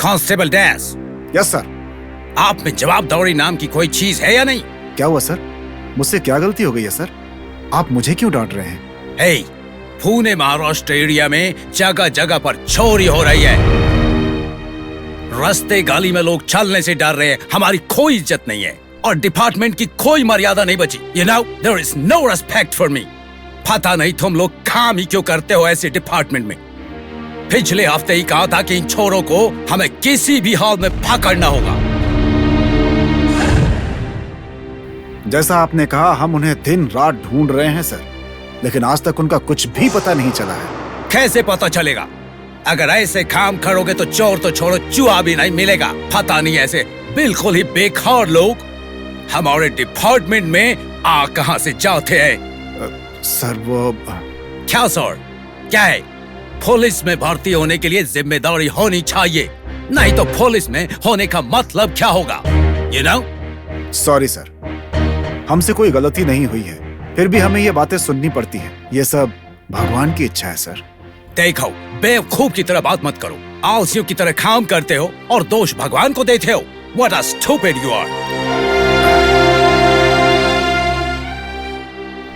Constable dash, yes sir. आप में जवाबदारी नाम की कोई चीज है या नहीं? क्या हुआ सर? मुझसे क्या गलती हो गई है सर? आप मुझे क्यों डांट रहे हैं? हे, पुणे महाराष्ट्र एरिया में जगह जगह पर चोरी हो रही है। रास्ते गली में लोग चलने से डर रहे हैं। हमारी कोई इज्जत नहीं है और डिपार्टमेंट की कोई मर्यादा नहीं बची। You know, there is no respect for me. पता नहीं तुम लोग काम ही क्यों करते हो ऐसे डिपार्टमेंट में। पिछले हफ्ते ही कहा था कि इन छोरों को हमें किसी भी हाल में पकड़ना होगा। जैसा आपने कहा, हम उन्हें दिन रात ढूंढ रहे हैं सर, लेकिन आज तक उनका कुछ भी पता नहीं चला है। कैसे पता चलेगा? अगर ऐसे काम करोगे तो चोर तो छोड़ो, चूहा भी नहीं मिलेगा। पता नहीं ऐसे बिल्कुल ही बेकार लोग हमारे डिपार्टमेंट में आ कहां से जाते हैं। सर वो क्या सर? क्या है? पुलिस में भर्ती होने के लिए जिम्मेदारी होनी चाहिए, नहीं तो पुलिस में होने का मतलब क्या होगा? You know? सॉरी सर, हमसे कोई गलती नहीं हुई है, फिर भी हमें ये बातें सुननी पड़ती हैं। ये सब भगवान की इच्छा है सर। देखो, बेवकूफ की तरह बात मत करो। आलसियों की तरह काम करते हो और दोष भगवान को देते हो। What a stupid you are!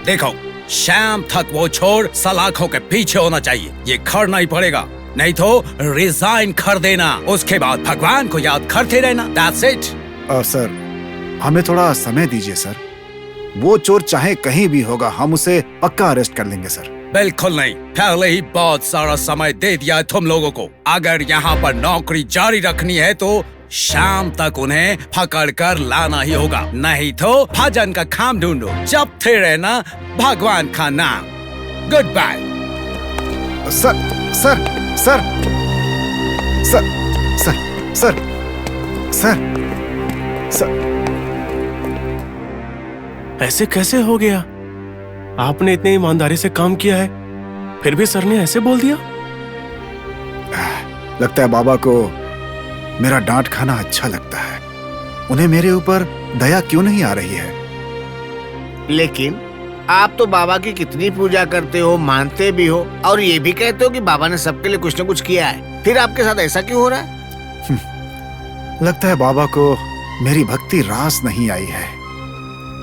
देखो, शाम तक वो छोर सलाखों के पीछे होना चाहिए। ये करना ही पड़ेगा, नहीं तो रिजाइन कर देना। उसके बाद भगवान को याद करते रहना। That's it. सर, हमें थोड़ा समय दीजिए सर। वो चोर चाहे कहीं भी होगा, हम उसे पक्का अरेस्ट कर लेंगे सर। बिल्कुल नहीं, पहले ही बहुत सारा समय दे दिया है तुम लोगों को। अगर यहाँ पर नौकरी जारी रखनी है तो शाम तक उन्हें पकड़ कर लाना ही होगा, नहीं तो भजन का काम ढूंढो, जपते रहना भगवान का नाम। Goodbye. Sir sir sir sir sir sir sir sir ऐसे कैसे हो गया? आपने इतनी ईमानदारी से काम किया है, फिर भी सर ने ऐसे बोल दिया? लगता है बाबा को मेरा डांट खाना अच्छा लगता है। उन्हें मेरे ऊपर दया क्यों नहीं आ रही है? लेकिन आप तो बाबा की कितनी पूजा करते हो, मानते भी हो और ये भी कहते हो कि बाबा ने सबके लिए कुछ न कुछ किया है, फिर आपके साथ ऐसा क्यों हो रहा है? लगता है बाबा को मेरी भक्ति रास नहीं आई है।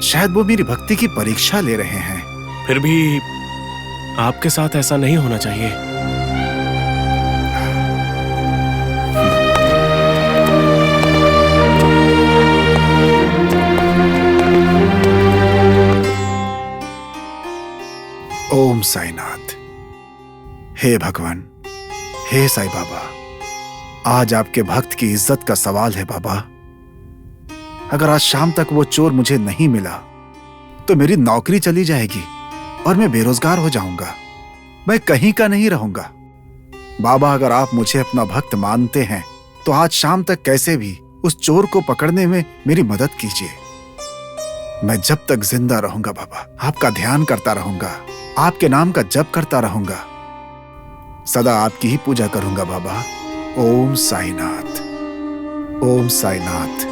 शायद वो मेरी भक्ति की परीक्षा ले रहे हैं। फिर भी आपके साथ ऐसा नहीं होना चाहिए। ओम साईनाथ। हे भगवान, हे साईं बाबा, आज आपके भक्त की इज्जत का सवाल है बाबा। अगर आज शाम तक वो चोर मुझे नहीं मिला तो मेरी नौकरी चली जाएगी और मैं बेरोजगार हो जाऊंगा। मैं कहीं का नहीं रहूंगा। बाबा, अगर आप मुझे अपना भक्त मानते हैं तो आज शाम तक कैसे भी उस चोर को पकड़ने में मेरी मदद कीजिए। मैं जब तक जिंदा रहूंगा बाबा, आपका ध्यान करता रहूंगा, आपके नाम का जप करता रहूंगा, सदा आपकी ही पूजा करूंगा बाबा। ओम साईनाथ, ओम साईनाथ,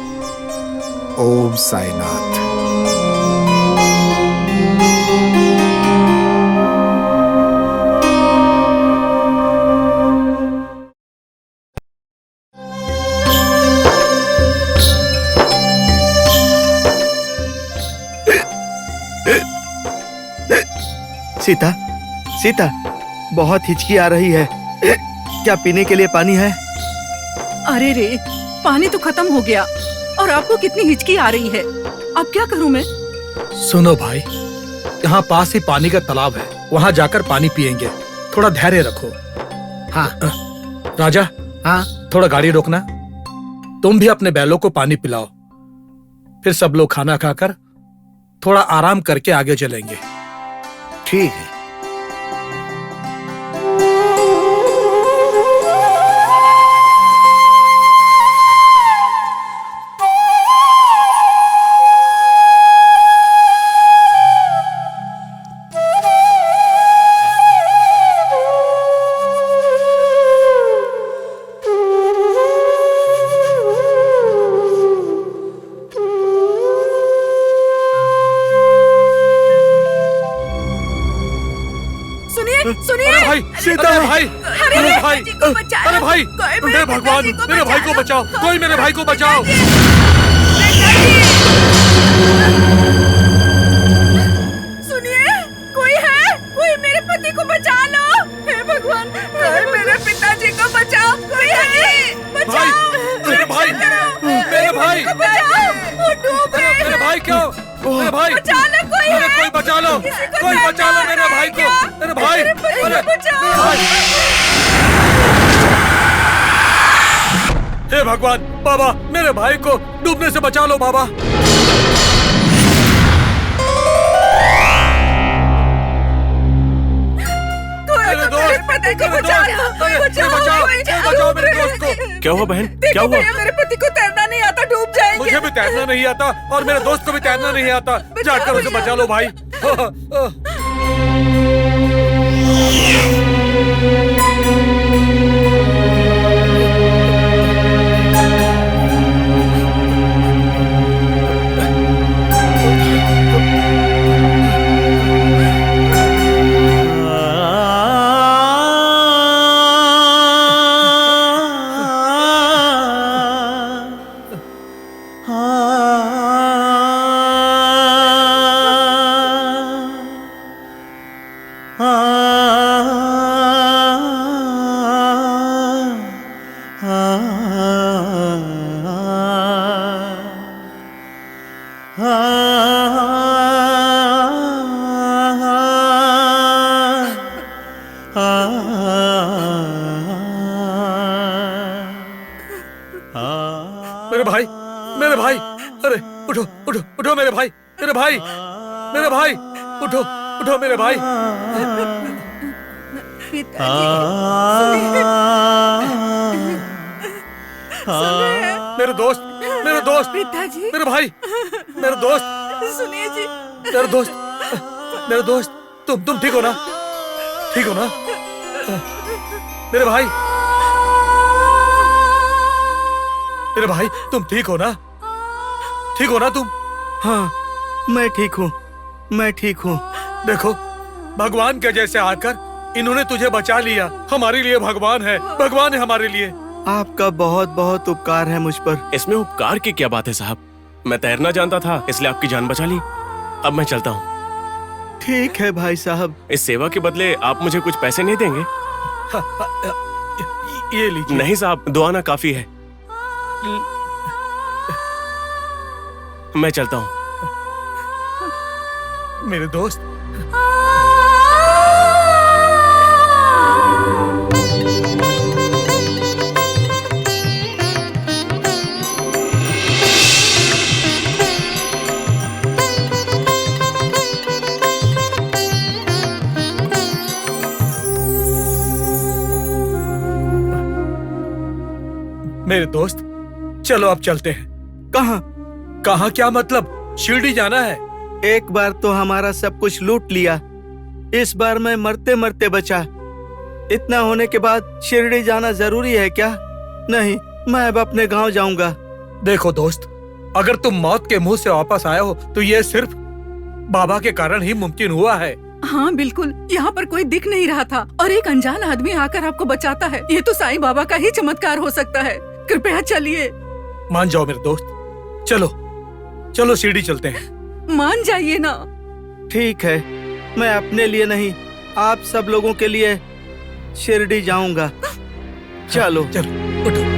ओम साईनाथ। सीता, सीता, बहुत हिचकी आ रही है। क्या पीने के लिए पानी है? अरे रे, पानी तो खत्म हो गया और आपको कितनी हिचकी आ रही है। अब क्या करूं मैं? सुनो भाई, यहाँ पास ही पानी का तालाब है, वहाँ जाकर पानी पियेंगे। थोड़ा धैर्य रखो। हाँ। राजा, हाँ। थोड़ा गाड़ी रोकना। तुम भी अपने बैलों को पानी पिलाओ। फिर सब लोग खाना खाकर थोड़ा आराम करके आगे चलेंगे। ठीक है। सुनिए, भाई, सीता भाई, अरे भाई, अरे भाई, हे भगवान, मेरे भाई को बचाओ, कोई मेरे भाई को बचाओ। सुनिए, कोई है? कोई मेरे पति को बचा लो। हे भगवान, कोई मेरे पिताजी को बचाओ। कोई है? बचाओ। मेरे भाई, मेरे भाई, वो डूब रहे हैं। मेरे भाई क्यों? मेरे भाई, बचा लो, कोई है? कोई बचा लो, कोई बचा लो मेरे भाई को, मेरे भाई, अरे बचाओ। हे भगवान, बाबा मेरे भाई को डूबने से बचा लो बाबा। मेरे दोस्त, पति को मेरे बचाओ, दोस्त, अरे, बचाओ, बचाओ, बचाओ, बचाओ मेरे दोस्त को। क्या हुआ बहन, क्या देखो हुआ? भैया, मेरे पति को तैरना नहीं आता, डूब जाएंगे। मुझे भी तैरना नहीं आता और मेरे दोस्त को भी तैरना नहीं आता। जाकर उसे बचा लो भाई। मेरे भाई, मेरे भाई, अरे उठो उठो उठो मेरे भाई, मेरे भाई, मेरे भाई, उठो उठो मेरे भाई। मेरे दोस्त, मेरे दोस्त, पिताजी, मेरे भाई, मेरे दोस्त, सुनिए जी। मेरे दोस्त, मेरे दोस्त, तुम ठीक हो ना? ठीक हो ना मेरे भाई? मेरे भाई, तुम ठीक हो ना? ठीक हो ना तुम? हाँ, मैं ठीक हूँ, मैं ठीक हूँ। देखो, भगवान के जैसे आकर इन्होंने तुझे बचा लिया। हमारे लिए भगवान है, भगवान है हमारे लिए। आपका बहुत बहुत उपकार है मुझ पर। इसमें उपकार की क्या बात है साहब? मैं तैरना जानता था इसलिए आपकी जान बचा ली। अब मैं चलता हूँ। ठीक है भाई साहब। इस सेवा के बदले आप मुझे कुछ पैसे नहीं देंगे? ये लीजिए। नहीं साहब, दुआ ना काफी है। मैं चलता हूँ। मेरे दोस्त, मेरे दोस्त, चलो अब चलते हैं। कहाँ? कहाँ क्या मतलब? शिरडी जाना है। एक बार तो हमारा सब कुछ लूट लिया, इस बार मैं मरते मरते बचा। इतना होने के बाद शिरडी जाना जरूरी है क्या? नहीं, मैं अब अपने गांव जाऊंगा। देखो दोस्त, अगर तुम मौत के मुंह से वापस आए हो तो ये सिर्फ बाबा के कारण ही मुमकिन हुआ है। हाँ बिल्कुल, यहाँ पर कोई दिख नहीं रहा था और एक अनजान आदमी आकर आपको बचाता है। ये तो साईं बाबा का ही चमत्कार हो सकता है। कृपया चलिए। मान जाओ मेरे दोस्त, चलो चलो शिरडी चलते हैं। मान जाइए ना। ठीक है, मैं अपने लिए नहीं, आप सब लोगों के लिए शिरडी जाऊंगा। चलो चलो उठो।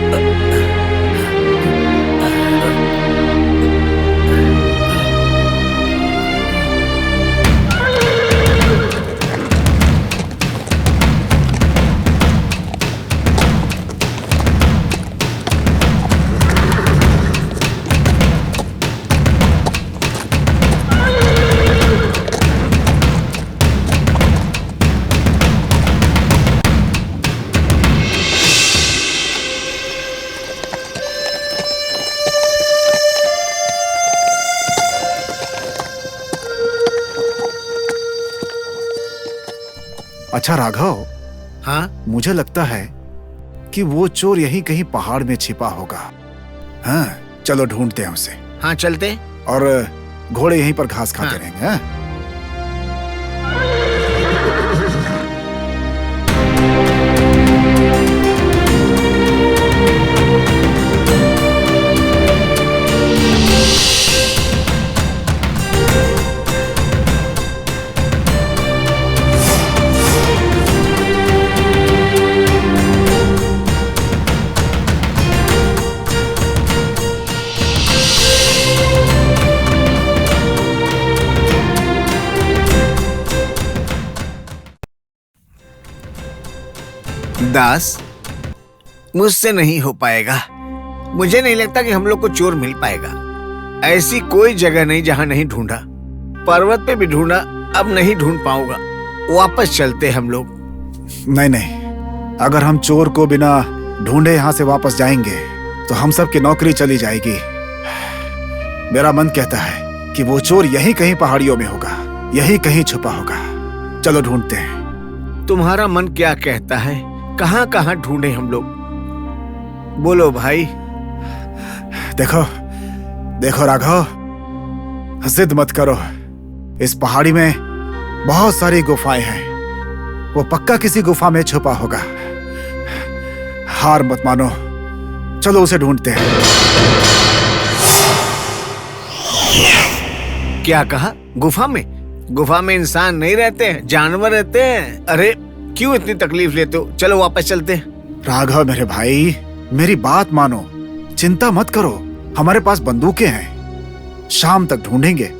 अच्छा राघव, हाँ, मुझे लगता है कि वो चोर यहीं कहीं पहाड़ में छिपा होगा। हाँ, चलो ढूंढते हैं उसे। हाँ चलते। और घोड़े यहीं पर घास खाते हाँ। रहेंगे। हाँ? दास, मुझसे नहीं हो पाएगा। मुझे नहीं लगता कि हम लोग को चोर मिल पाएगा। ऐसी कोई जगह नहीं जहां नहीं ढूंढा। पर्वत पे भी ढूंढा, अब नहीं ढूंढ पाऊंगा। वापस चलते हम लोग। नहीं नहीं, अगर हम चोर को बिना ढूंढे यहाँ से वापस जाएंगे तो हम सब की नौकरी चली जाएगी। मेरा मन कहता है कि वो चोर यहीं कहीं पहाड़ियों में होगा, यहीं कहीं छुपा होगा। चलो ढूंढते हैं। तुम्हारा मन क्या कहता है? कहाँ कहाँ ढूंढे हम लोग? बोलो भाई। देखो देखो राघव, जिद मत करो। इस पहाड़ी में बहुत सारी गुफाएं हैं। वो पक्का किसी गुफा में छुपा होगा। हार मत मानो, चलो उसे ढूंढते हैं। क्या कहा? गुफा में? गुफा में इंसान नहीं रहते हैं, जानवर रहते हैं। अरे क्यों इतनी तकलीफ लेते हो? चलो वापस चलते हैं। राघव मेरे भाई, मेरी बात मानो, चिंता मत करो। हमारे पास बंदूकें हैं। शाम तक ढूंढेंगे,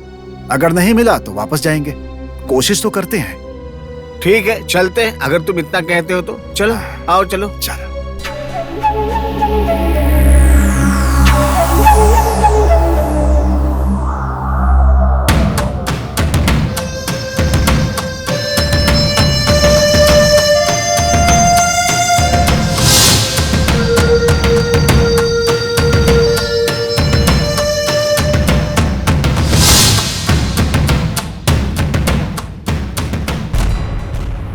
अगर नहीं मिला तो वापस जाएंगे। कोशिश तो करते हैं। ठीक है, चलते हैं। अगर तुम इतना कहते हो तो चलो, आओ चलो। चलो।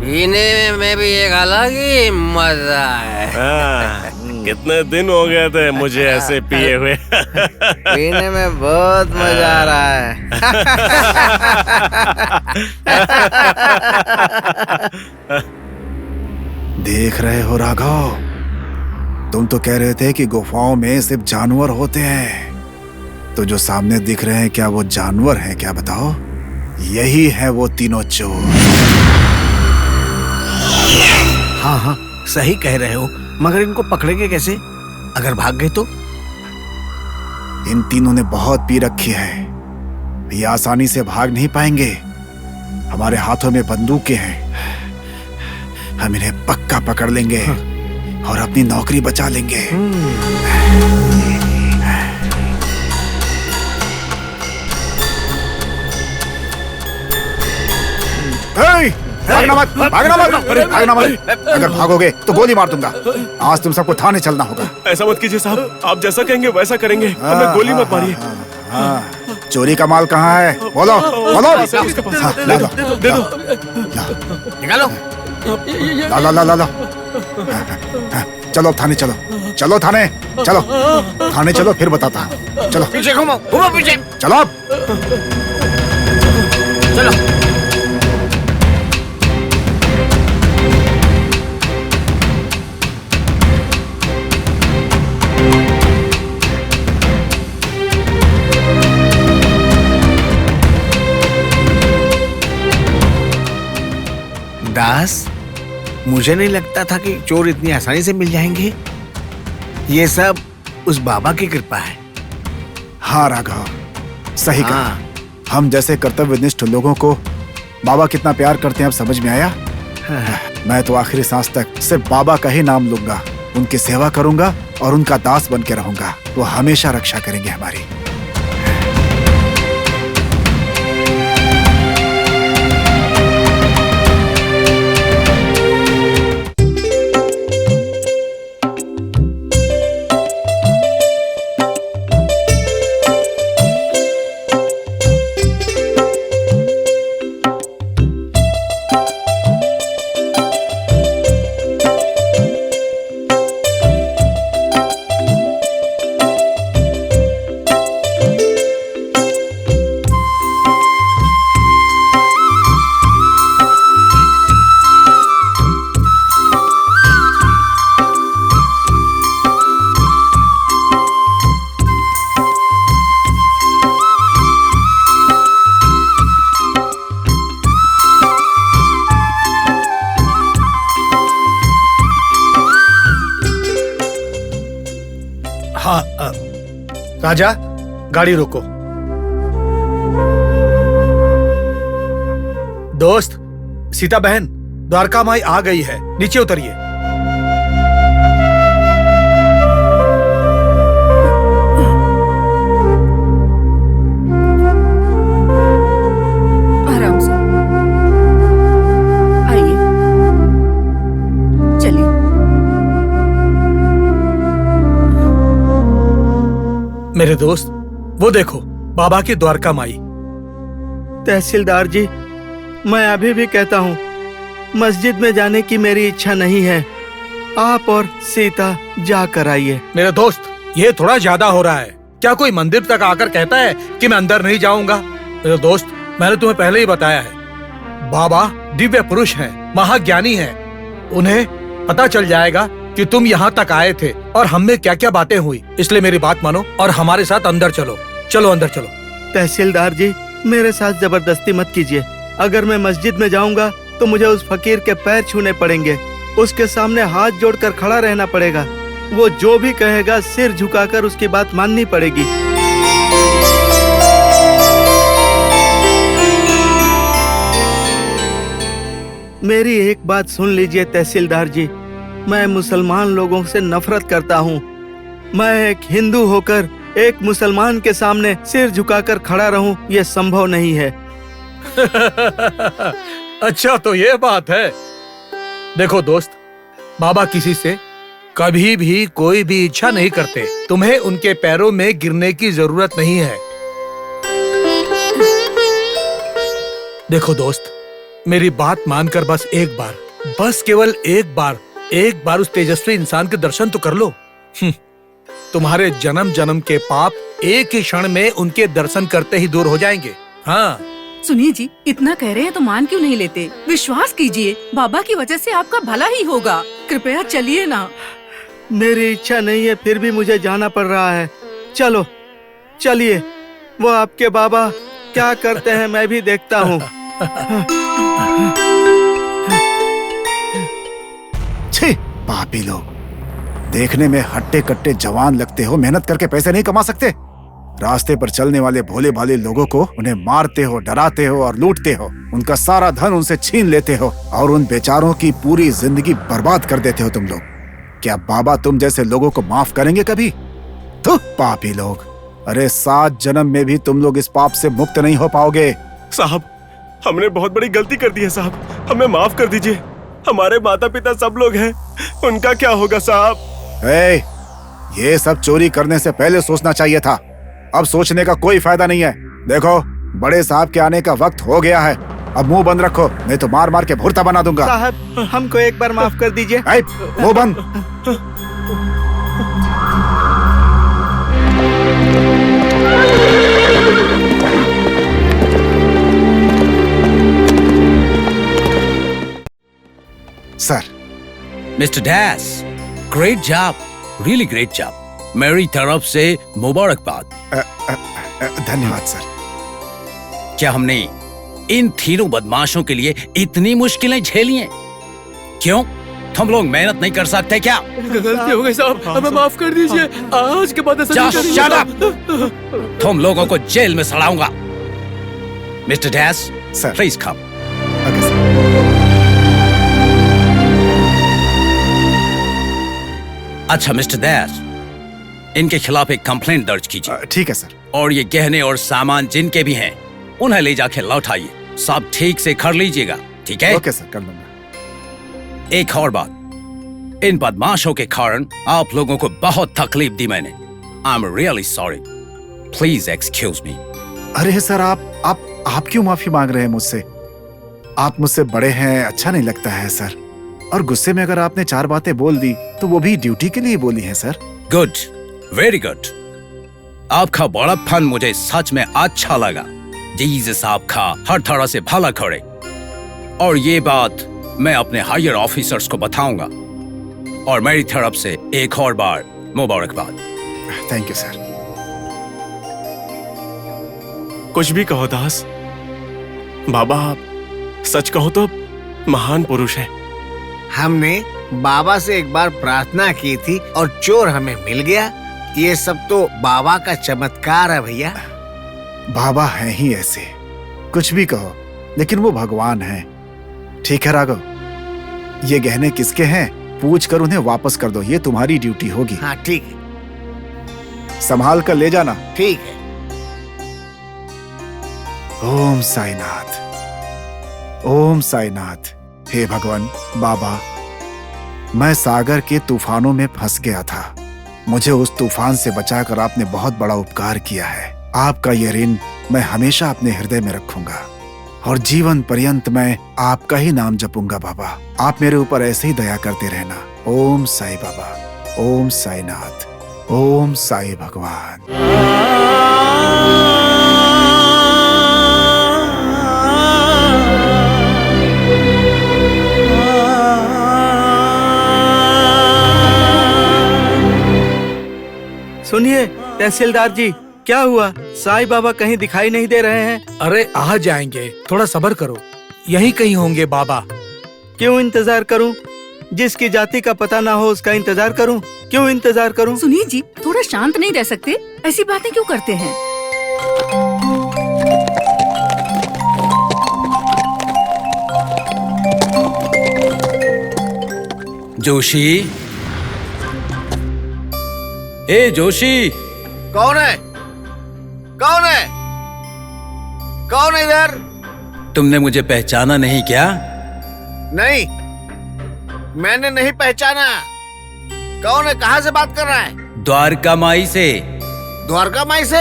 पीने में भी एक अलग ही मजा है। कितने दिन हो गए थे मुझे ऐसे पिए हुए। पीने में बहुत मजा आ रहा है। देख रहे हो राघव, तुम तो कह रहे थे कि गुफाओं में सिर्फ जानवर होते हैं। तो जो सामने दिख रहे हैं, क्या वो जानवर हैं? क्या बताओ? यही है वो तीनों चोर। हाँ हाँ, सही कह रहे हो, मगर इनको पकड़ेंगे कैसे? अगर भाग गए तो? इन तीनों ने बहुत पी रखी है, ये आसानी से भाग नहीं पाएंगे। हमारे हाथों में बंदूकें हैं। हम इन्हें पक्का पकड़ लेंगे और अपनी नौकरी बचा लेंगे। भागना मत, भागना मत, भागना मत। अगर भागोगे तो गोली मार दूंगा। आज तुम सबको थाने चलना होगा। ऐसा मत कीजिए साहब, आप जैसा कहेंगे वैसा करेंगे। हमें गोली मत मारिए। चोरी का माल कहाँ है? बोलो बोलो। ला लो, दे दो। निकालो। ला ला ला ला। चलो थाने चलो, चलो थाने चलो, थाने चलो, फिर बताता हूँ। चलो पीछे घूमो, घूमो पीछे। चलो चलो। दास, मुझे नहीं लगता था कि चोर इतनी आसानी से मिल जाएंगे। ये सब उस बाबा की कृपा है। हाँ राघव, सही कहा। हाँ। हम जैसे कर्तव्यनिष्ठ लोगों को बाबा कितना प्यार करते हैं, अब समझ में आया। मैं तो आखिरी सांस तक सिर्फ बाबा का ही नाम लूंगा, उनकी सेवा करूंगा और उनका दास बन के रहूंगा। वो हमेशा रक्षा करेंगे हमारी। हाँ राजा, गाड़ी रोको। दोस्त, सीता बहन, द्वारका माई आ गई है, नीचे उतरिए। मेरे दोस्त, वो देखो बाबा की द्वारका माई। तहसीलदार जी, मैं अभी भी कहता हूँ मस्जिद में जाने की मेरी इच्छा नहीं है। आप और सीता जाकर आइए। मेरे दोस्त, ये थोड़ा ज्यादा हो रहा है। क्या कोई मंदिर तक आकर कहता है कि मैं अंदर नहीं जाऊंगा? मेरे दोस्त, मैंने तुम्हें पहले ही बताया है, बाबा दिव्य पुरुष हैं, महाज्ञानी हैं। उन्हें पता चल जाएगा कि तुम यहाँ तक आए थे और हम में क्या क्या बातें हुई। इसलिए मेरी बात मानो और हमारे साथ अंदर चलो। चलो अंदर चलो। तहसीलदार जी, मेरे साथ जबरदस्ती मत कीजिए। अगर मैं मस्जिद में जाऊंगा तो मुझे उस फकीर के पैर छूने पड़ेंगे, उसके सामने हाथ जोड़कर खड़ा रहना पड़ेगा। वो जो भी कहेगा सिर झुकाकर उसकी बात माननी पड़ेगी। मेरी एक बात सुन लीजिए तहसीलदार जी, मैं मुसलमान लोगों से नफरत करता हूँ। मैं एक हिंदू होकर एक मुसलमान के सामने सिर झुकाकर खड़ा रहूं, ये संभव नहीं है। अच्छा, तो ये बात है। देखो दोस्त, बाबा किसी से कभी भी कोई भी इच्छा नहीं करते। तुम्हें उनके पैरों में गिरने की जरूरत नहीं है। देखो दोस्त, मेरी बात मानकर बस एक बार, बस केवल एक बार उस तेजस्वी इंसान के दर्शन तो कर लो। तुम्हारे जन्म जन्म के पाप एक ही क्षण में उनके दर्शन करते ही दूर हो जाएंगे। हाँ। सुनिए जी, इतना कह रहे हैं तो मान क्यों नहीं लेते? विश्वास कीजिए, बाबा की वजह से आपका भला ही होगा। कृपया चलिए ना। मेरी इच्छा नहीं है, फिर भी मुझे जाना पड़ रहा है। चलो चलिए, वो आपके बाबा क्या करते हैं मैं भी देखता हूँ। छी, पापी लोग, देखने में हट्टे कट्टे जवान लगते हो, मेहनत करके पैसे नहीं कमा सकते। रास्ते पर चलने वाले भोले भाले लोगों को उन्हें मारते हो, डराते हो और लूटते हो। उनका सारा धन उनसे छीन लेते हो और उन बेचारों की पूरी जिंदगी बर्बाद कर देते हो तुम लोग। क्या बाबा तुम जैसे लोगों को माफ करेंगे कभी? तो पापी लोग, अरे 7 जन्म में भी तुम लोग इस पाप से मुक्त नहीं हो पाओगे। साहब, हमने बहुत बड़ी गलती कर दी है साहब, हमें माफ कर दीजिए। हमारे माता पिता सब लोग हैं, उनका क्या होगा साहब? ये सब चोरी करने से पहले सोचना चाहिए था। अब सोचने का कोई फायदा नहीं है। देखो, बड़े साहब के आने का वक्त हो गया है। अब मुंह बंद रखो, नहीं तो मार मार के भुर्ता बना दूंगा। साहब, हमको एक बार माफ कर दीजिए। मुंह बंद। Sir. Mister dash, great job, really great job. मेरी तरफ से मुबारकबाद। धन्यवाद सर। क्या हमने इन तीनों बदमाशों के लिए इतनी मुश्किलें झेली हैं? क्यों, तुम लोग मेहनत नहीं कर सकते क्या? गलती हो गई साहब, हमें माफ कर दीजिए। आज के बाद ऐसा नहीं करेंगे। Shut up! तुम लोगों को जेल में सड़ाऊंगा। Mister dash, sir, please come. Okay sir. अच्छा मिस्टर डैश, इनके खिलाफ एक कंप्लेंट दर्ज कीजिए। ठीक है सर। और ये गहने और सामान जिनके भी हैं, उन्हें ले जाके लौटाइए। सब ठीक से कर लीजिएगा, ठीक है? ओके सर, कर लूंगा। एक और बात, इन बदमाशों के कारण आप लोगों को बहुत तकलीफ दी मैंने। I am really sorry, please excuse me. अरे सर, आप क्यों माफी मांग रहे हैं मुझसे? आप मुझसे बड़े हैं, अच्छा नहीं लगता है सर। और गुस्से में अगर आपने 4 बातें बोल दी तो वो भी ड्यूटी के लिए बोली हैं सर। Good, very good. आपका बड़प्पन मुझे सच में अच्छा लगा। जीसस आपका हर तरह से भला करे। और ये बात मैं अपने हायर ऑफिसर्स को बताऊंगा। और मेरी तरफ से एक और बार मुबारकबाद। Thank you sir. कुछ भी कहो दास, बाबा आप सच कहो तो महान पुरुष है। हमने बाबा से एक बार प्रार्थना की थी और चोर हमें मिल गया। ये सब तो बाबा का चमत्कार है भैया। बाबा हैं ही ऐसे, कुछ भी कहो, लेकिन वो भगवान हैं। ठीक है राघव, ये गहने किसके हैं पूछ कर उन्हें वापस कर दो। ये तुम्हारी ड्यूटी होगी। हाँ ठीक है। संभाल कर ले जाना। ठीक है। ओम साईनाथ, ओम साईनाथ। हे भगवान, बाबा, मैं सागर के तूफानों में फंस गया था। मुझे उस तूफान से बचाकर आपने बहुत बड़ा उपकार किया है। आपका यह ऋण मैं हमेशा अपने हृदय में रखूंगा और जीवन पर्यंत मैं आपका ही नाम जपूंगा बाबा। आप मेरे ऊपर ऐसे ही दया करते रहना। ओम साई बाबा, ओम साई नाथ, ओम साई भगवान। सुनिए तहसीलदार जी, क्या हुआ? साईं बाबा कहीं दिखाई नहीं दे रहे हैं। अरे आ जाएंगे, थोड़ा सब्र करो, यहीं कहीं होंगे बाबा। क्यों इंतजार करूं? जिसकी जाति का पता ना हो उसका इंतजार करूं? क्यों इंतजार करूं? सुनिए जी, थोड़ा शांत नहीं रह सकते? ऐसी बातें क्यों करते हैं? जोशी, ए जोशी। कौन है? कौन है? कौन है इधर? तुमने मुझे पहचाना नहीं क्या? नहीं, मैंने नहीं पहचाना। कौन है? कहाँ से बात कर रहा है? द्वारका माई से। द्वारका माई से?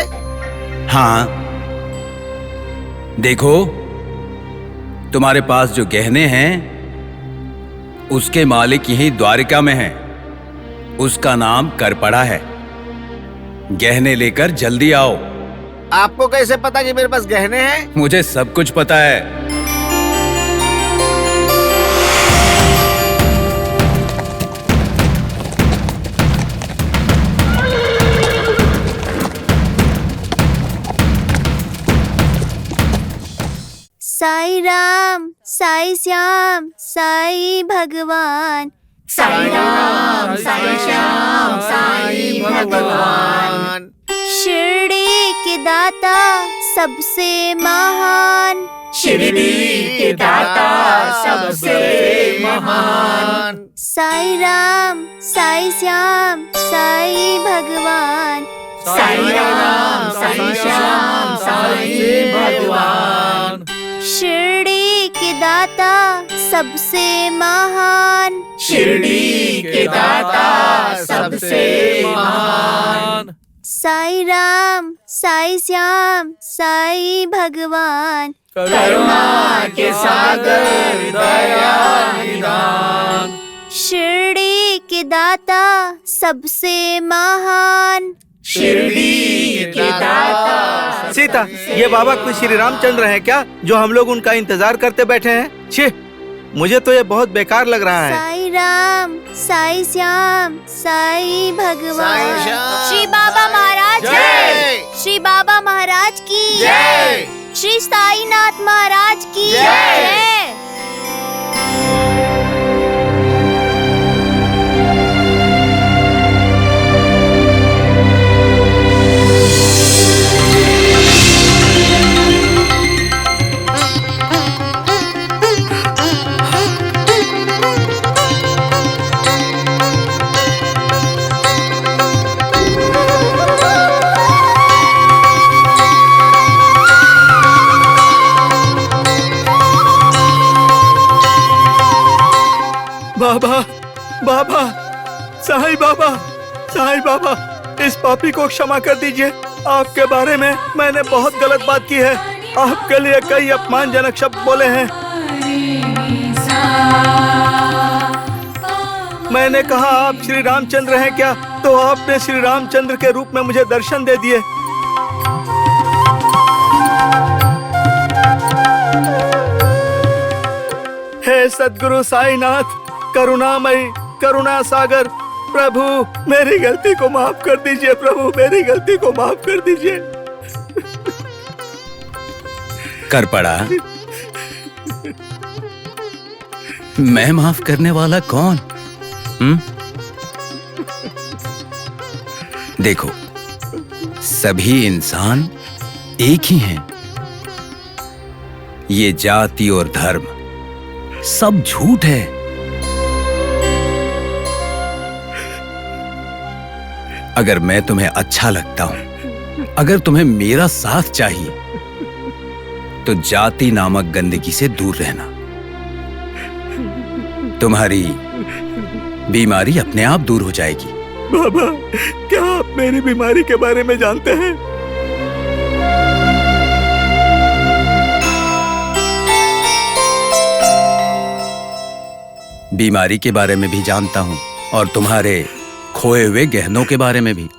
हाँ, देखो तुम्हारे पास जो गहने हैं उसके मालिक यही द्वारिका में हैं। उसका नाम करपड़ा है। गहने लेकर जल्दी आओ। आपको कैसे पता कि मेरे पास गहने हैं? मुझे सब कुछ पता है। साई राम, साई श्याम, साई भगवान। साई राम, साई श्याम, साई भगवान। शिरडी के दाता सबसे महान। शिरडी के दाता सबसे महान। साई राम, साई श्याम, साई भगवान। साई राम, साई श्याम, साई भगवान। शिरडी के दाता सबसे महान। शिरडी के दाता सबसे महान। साई राम, साई श्याम, साई भगवान। करुणा के सागर दया निधान। शिरडी के दाता सबसे महान। शिरडी के दाता। सीता, ये बाबा कोई श्री रामचंद्र है क्या जो हम लोग उनका इंतजार करते बैठे हैं? छी, मुझे तो ये बहुत बेकार लग रहा है। साई राम, साई श्याम, साई भगवान। साई श्याम। श्री बाबा महाराज जय। श्री बाबा महाराज की जय। श्री साईनाथ महाराज की जय। बाबा, बाबा, साईं बाबा, साईं बाबा, इस पापी को क्षमा कर दीजिए। आपके बारे में मैंने बहुत गलत बात की है। आपके लिए कई अपमानजनक शब्द बोले हैं। मैंने कहा आप श्री रामचंद्र हैं क्या, तो आपने श्री रामचंद्र के रूप में मुझे दर्शन दे दिए। हे सद्गुरु साईनाथ, करुणामयी, करुणा सागर, प्रभु मेरी गलती को माफ कर दीजिए। प्रभु मेरी गलती को माफ कर दीजिए। करपड़ा, मैं माफ करने वाला कौन? देखो, सभी इंसान एक ही हैं। ये जाति और धर्म सब झूठ है। अगर मैं तुम्हें अच्छा लगता हूं, अगर तुम्हें मेरा साथ चाहिए, तो जाति नामक गंदगी से दूर रहना। तुम्हारी बीमारी अपने आप दूर हो जाएगी। बाबा, क्या आप मेरी बीमारी के बारे में जानते हैं? बीमारी के बारे में भी जानता हूँ और तुम्हारे खोए हुए गहनों के बारे में भी।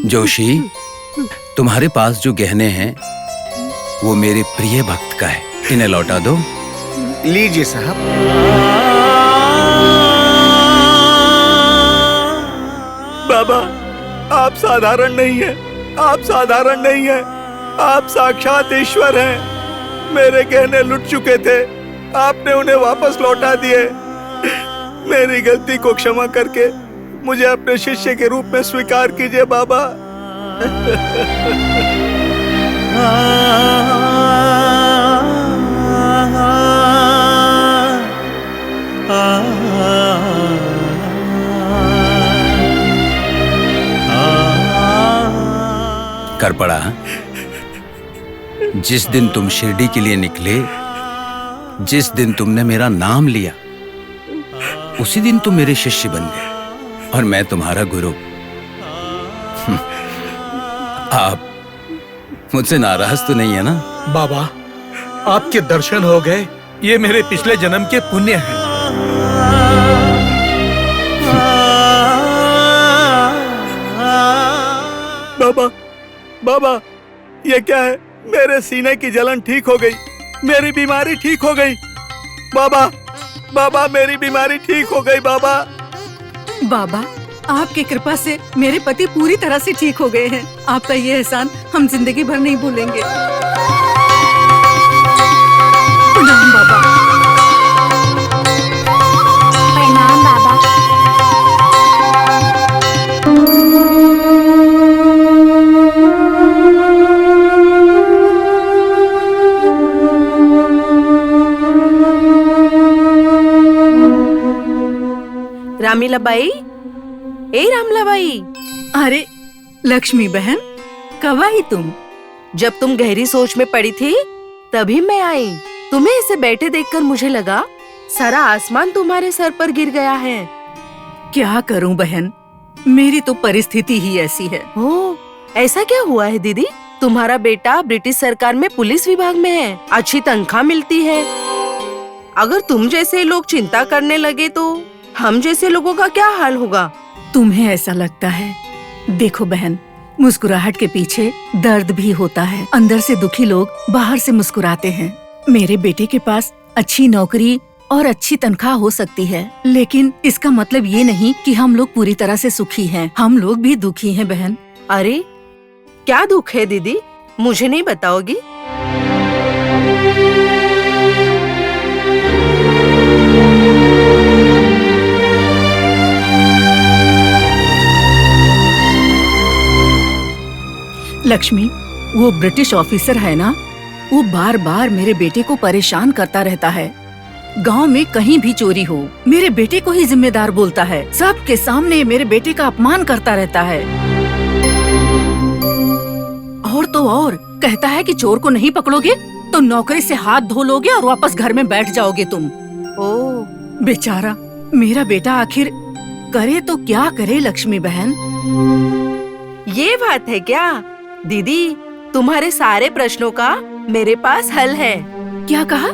जोशी, तुम्हारे पास जो गहने हैं वो मेरे प्रिय भक्त का है, इन्हें लौटा दो। लीजिए साहब। बाबा, आप साधारण नहीं हैं, आप साधारण नहीं हैं, आप साक्षात ईश्वर हैं। मेरे गहने लुट चुके थे, आपने उन्हें वापस लौटा दिए। मेरी गलती को क्षमा करके मुझे अपने शिष्य के रूप में स्वीकार कीजिए बाबा। कर पड़ा। जिस दिन तुम शिरडी के लिए निकले, जिस दिन तुमने मेरा नाम लिया, उसी दिन तुम मेरे शिष्य बन गए और मैं तुम्हारा गुरु। आप मुझसे नाराज तो नहीं है ना? बाबा, आपके दर्शन हो गए, ये मेरे पिछले जन्म के पुण्य हैं। बाबा, बाबा, ये क्या है? मेरे सीने की जलन ठीक हो गई, मेरी बीमारी ठीक हो गई। बाबा, बाबा, मेरी बीमारी ठीक हो गई बाबा। बाबा, आपकी कृपा से मेरे पति पूरी तरह से ठीक हो गए हैं। आपका ये एहसान हम जिंदगी भर नहीं भूलेंगे। प्रणाम बाबा। प्रणाम बाबा। रामीलाबाई, ए रामलाबाई। अरे लक्ष्मी बहन, कब आई तुम? जब तुम गहरी सोच में पड़ी थी तभी मैं आई। तुम्हें ऐसे बैठे देखकर मुझे लगा सारा आसमान तुम्हारे सर पर गिर गया है। क्या करूं बहन, मेरी तो परिस्थिति ही ऐसी है। ओह, ऐसा क्या हुआ है दीदी? तुम्हारा बेटा ब्रिटिश सरकार में पुलिस विभाग में है, अच्छी तनख्वाह मिलती है। अगर तुम जैसे लोग चिंता करने लगे तो हम जैसे लोगों का क्या हाल होगा? तुम्हें ऐसा लगता है? देखो बहन, मुस्कुराहट के पीछे दर्द भी होता है। अंदर से दुखी लोग बाहर से मुस्कुराते हैं। मेरे बेटे के पास अच्छी नौकरी और अच्छी तनख्वाह हो सकती है, लेकिन इसका मतलब ये नहीं कि हम लोग पूरी तरह से सुखी हैं। हम लोग भी दुखी हैं बहन। अरे क्या दुख है दीदी, मुझे नहीं बताओगी? लक्ष्मी, वो ब्रिटिश ऑफिसर है ना, वो बार बार मेरे बेटे को परेशान करता रहता है। गांव में कहीं भी चोरी हो, मेरे बेटे को ही जिम्मेदार बोलता है। सबके सामने मेरे बेटे का अपमान करता रहता है। और तो और कहता है कि चोर को नहीं पकड़ोगे तो नौकरी से हाथ धो लोगे और वापस घर में बैठ जाओगे तुम। ओह, बेचारा मेरा बेटा आखिर करे तो क्या करे लक्ष्मी बहन। ये बात है क्या? दीदी, तुम्हारे सारे प्रश्नों का मेरे पास हल है। क्या कहा?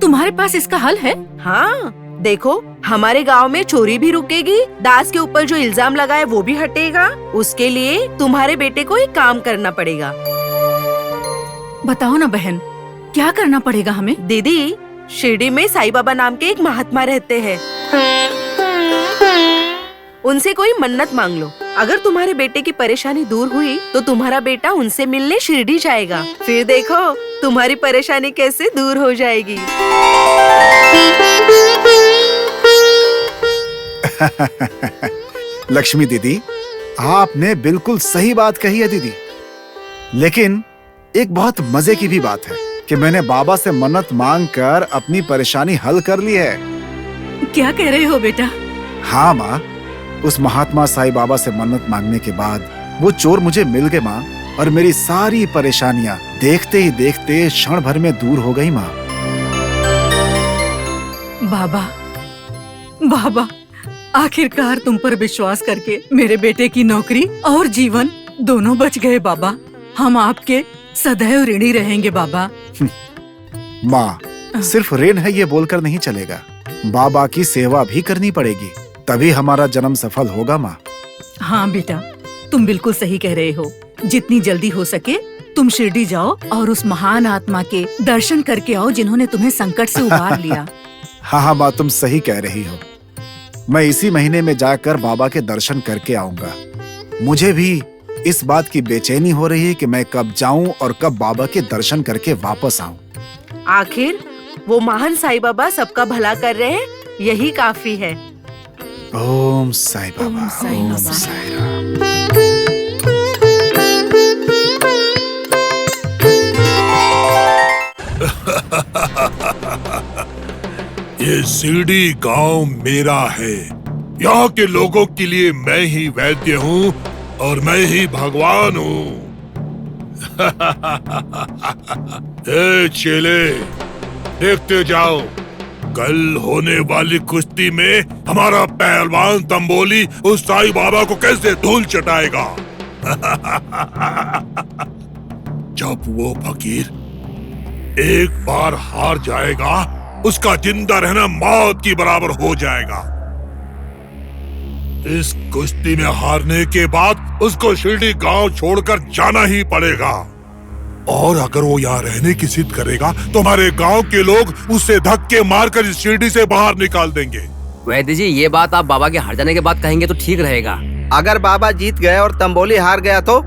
तुम्हारे पास इसका हल है? हाँ, देखो, हमारे गांव में चोरी भी रुकेगी, दास के ऊपर जो इल्जाम लगा है वो भी हटेगा। उसके लिए तुम्हारे बेटे को एक काम करना पड़ेगा। बताओ ना बहन, क्या करना पड़ेगा हमें? दीदी, शिरडी में साईं बाबा नाम के एक महात्मा रहते हैं। उनसे कोई मन्नत मांग लो। अगर तुम्हारे बेटे की परेशानी दूर हुई तो तुम्हारा बेटा उनसे मिलने शिरडी जाएगा। फिर देखो तुम्हारी परेशानी कैसे दूर हो जाएगी। लक्ष्मी दीदी, आपने बिल्कुल सही बात कही है दीदी। लेकिन एक बहुत मजे की भी बात है कि मैंने बाबा से मन्नत मांगकर अपनी परेशानी हल कर ली है। क्या कह रहे हो बेटा? हाँ माँ, उस महात्मा साईं बाबा से मन्नत मांगने के बाद वो चोर मुझे मिल गए माँ, और मेरी सारी परेशानियां देखते ही देखते क्षण भर में दूर हो गई माँ। बाबा, बाबा, आखिरकार तुम पर विश्वास करके मेरे बेटे की नौकरी और जीवन दोनों बच गए बाबा। हम आपके सदैव ऋणी रहेंगे बाबा। माँ, सिर्फ ऋण है ये बोलकर नहीं चलेगा, बाबा की सेवा भी करनी पड़ेगी, तभी हमारा जन्म सफल होगा माँ। हाँ बेटा, तुम बिल्कुल सही कह रहे हो। जितनी जल्दी हो सके तुम शिरडी जाओ और उस महान आत्मा के दर्शन करके आओ जिन्होंने तुम्हें संकट से उबार लिया। हाँ हाँ माँ, तुम सही कह रही हो। मैं इसी महीने में जाकर बाबा के दर्शन करके आऊंगा। मुझे भी इस बात की बेचैनी हो रही है कि मैं कब जाऊं और कब बाबा के दर्शन करके वापस आऊं। आखिर वो महान साईं बाबा सबका भला कर रहे हैं, यही काफी है। ओम साईं बाबा, ओम साईं ओम बाबा। साईं राम। ये शिरडी गांव मेरा है। यहाँ के लोगों के लिए मैं ही वैद्य हूँ और मैं ही भगवान हूँ। ए चेले, देखते जाओ, कल होने वाली कुश्ती में हमारा पहलवान तंबोली उस साईं बाबा को कैसे धूल चटाएगा। जब वो फकीर एक बार हार जाएगा, उसका जिंदा रहना मौत की बराबर हो जाएगा। इस कुश्ती में हारने के बाद उसको शिरडी गांव छोड़कर जाना ही पड़ेगा। और अगर वो यहाँ रहने की जिद करेगा तो हमारे गांव के लोग उसे धक्के मारकर इस शिरडी से बाहर निकाल देंगे। वैद्य जी, ये बात आप बाबा के हार जाने के बाद कहेंगे तो ठीक रहेगा। अगर बाबा जीत गए और तंबोली हार गया तो?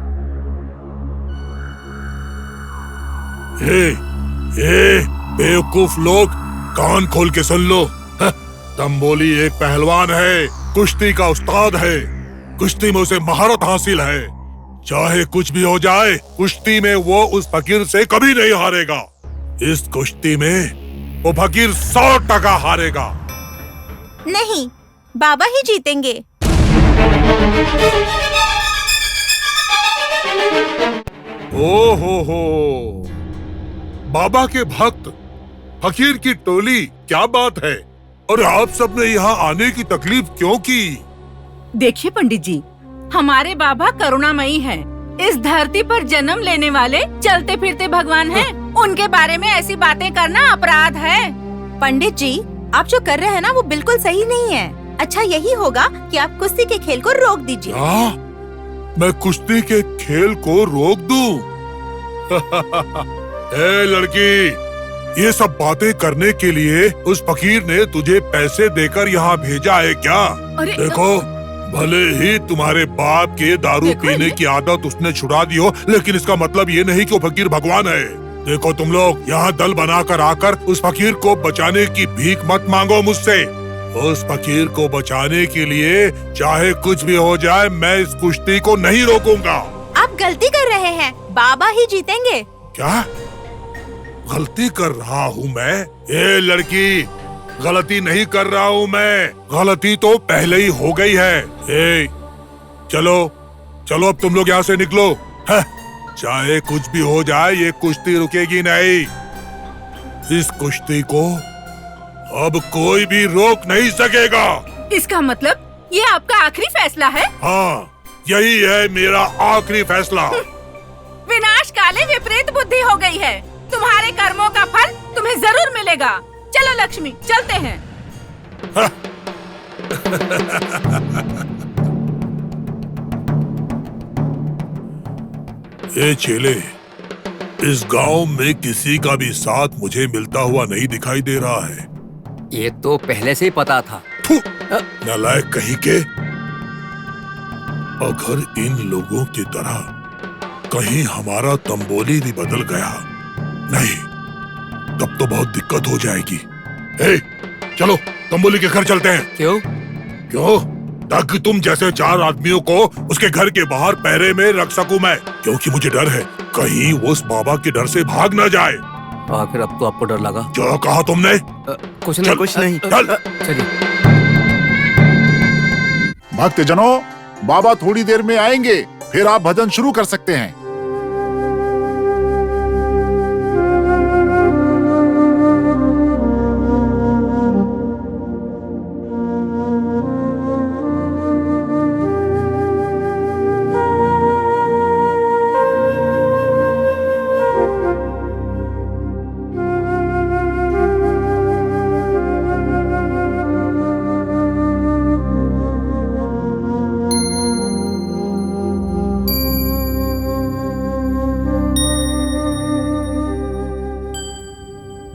बेवकूफ लोग, कान खोल के सुन लो। तंबोली एक पहलवान है, कुश्ती का उस्ताद है, कुश्ती में उसे महारत हासिल है। चाहे कुछ भी हो जाए, कुश्ती में वो उस फकीर से कभी नहीं हारेगा। इस कुश्ती में वो फकीर 100% हारेगा। नहीं, बाबा ही जीतेंगे। ओ हो, बाबा के भक्त, फकीर की टोली, क्या बात है। और आप सबने यहाँ आने की तकलीफ क्यों की? देखिए पंडित जी, हमारे बाबा करुणामयी हैं। इस धरती पर जन्म लेने वाले चलते फिरते भगवान हैं। उनके बारे में ऐसी बातें करना अपराध है। पंडित जी, आप जो कर रहे हैं ना वो बिल्कुल सही नहीं है। अच्छा यही होगा कि आप कुश्ती के खेल को रोक दीजिए। मैं कुश्ती के खेल को रोक दूं? ए लड़की, ये सब बातें करने के लिए उस फकीर ने तुझे पैसे देकर यहाँ भेजा है क्या? देखो, भले ही तुम्हारे बाप के दारू पीने की आदत उसने छुड़ा दी हो, लेकिन इसका मतलब ये नहीं कि वो फकीर भगवान है। देखो तुम लोग यहाँ दल बनाकर आकर उस फकीर को बचाने की भीख मत मांगो मुझसे। उस फकीर को बचाने के लिए चाहे कुछ भी हो जाए, मैं इस कुश्ती को नहीं रोकूंगा। आप गलती कर रहे हैं, बाबा ही जीतेंगे। क्या गलती कर रहा हूँ मैं? ए लड़की, गलती नहीं कर रहा हूँ मैं, गलती तो पहले ही हो गई है। ए, चलो चलो अब तुम लोग यहाँ से निकलो। चाहे कुछ भी हो जाए, ये कुश्ती रुकेगी नहीं। इस कुश्ती को अब कोई भी रोक नहीं सकेगा। इसका मतलब ये आपका आखिरी फैसला है? हाँ, यही है मेरा आखिरी फैसला। विनाश काले विपरीत बुद्धि हो गई है। तुम्हारे कर्मों का फल तुम्हें जरूर मिलेगा। चलो लक्ष्मी, चलते हैं। ए चेले, इस गांव में किसी का भी साथ मुझे मिलता हुआ नहीं दिखाई दे रहा है। ये तो पहले से ही पता था। नालायक कहीं के। अगर इन लोगों की तरह कहीं हमारा तंबोली भी बदल गया, नहीं, तब तो बहुत दिक्कत हो जाएगी। ए, चलो तंबोली के घर चलते हैं। क्यों? क्यों? ताकि तुम जैसे 4 आदमियों को उसके घर के बाहर पहरे में रख सकूं मैं, क्योंकि मुझे डर है कहीं वो उस बाबा के डर से भाग ना जाए। आखिर अब तो आपको डर लगा? क्या कहा तुमने? कुछ नहीं, कुछ नहीं। चल। चलिए। भक्तजनों, बाबा थोड़ी देर में आएंगे, फिर आप भजन शुरू कर सकते हैं।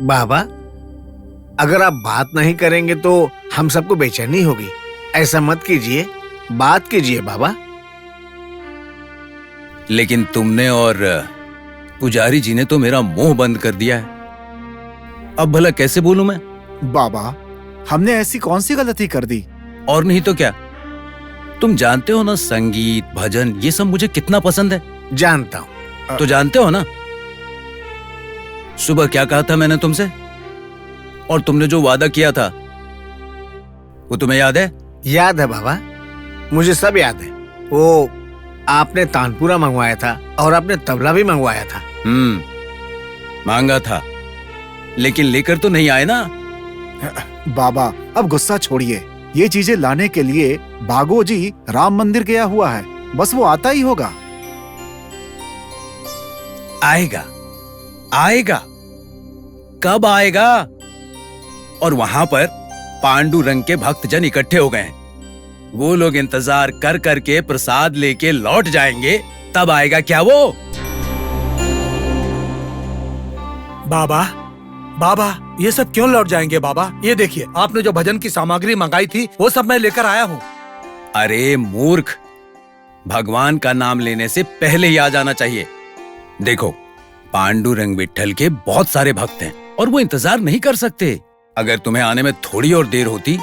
बाबा, अगर आप बात नहीं करेंगे तो हम सबको बेचैनी होगी। ऐसा मत कीजिए, बात कीजिए बाबा। लेकिन तुमने और पुजारी जी ने तो मेरा मुंह बंद कर दिया है। अब भला कैसे बोलूं मैं? बाबा, हमने ऐसी कौन सी गलती कर दी? और नहीं तो क्या, तुम जानते हो ना संगीत भजन ये सब मुझे कितना पसंद है। जानता हूँ। तो जानते हो ना सुबह क्या कहा था मैंने तुमसे, और तुमने जो वादा किया था वो तुम्हें याद है? याद है बाबा, मुझे सब याद है। वो आपने तानपुरा मंगवाया था और आपने तबला भी मंगवाया था। मांगा था, लेकिन लेकर तो नहीं आए ना। बाबा, अब गुस्सा छोड़िए। ये चीजें लाने के लिए बागोजी राम मंदिर गया हुआ है, बस वो आता ही होगा। आएगा, आएगा, कब आएगा? और वहां पर पांडुरंग के भक्तजन इकट्ठे हो गए हैं। वो लोग इंतजार कर करके प्रसाद लेके लौट जाएंगे, तब आएगा क्या वो? बाबा, बाबा, ये सब क्यों लौट जाएंगे बाबा? ये देखिए, आपने जो भजन की सामग्री मंगाई थी वो सब मैं लेकर आया हूँ। अरे मूर्ख, भगवान का नाम लेने से पहले ही आ जाना चाहिए। देखो, पांडुरंग विट्ठल के बहुत सारे भक्त हैं और वो इंतजार नहीं कर सकते। अगर तुम्हें आने में थोड़ी और देर होती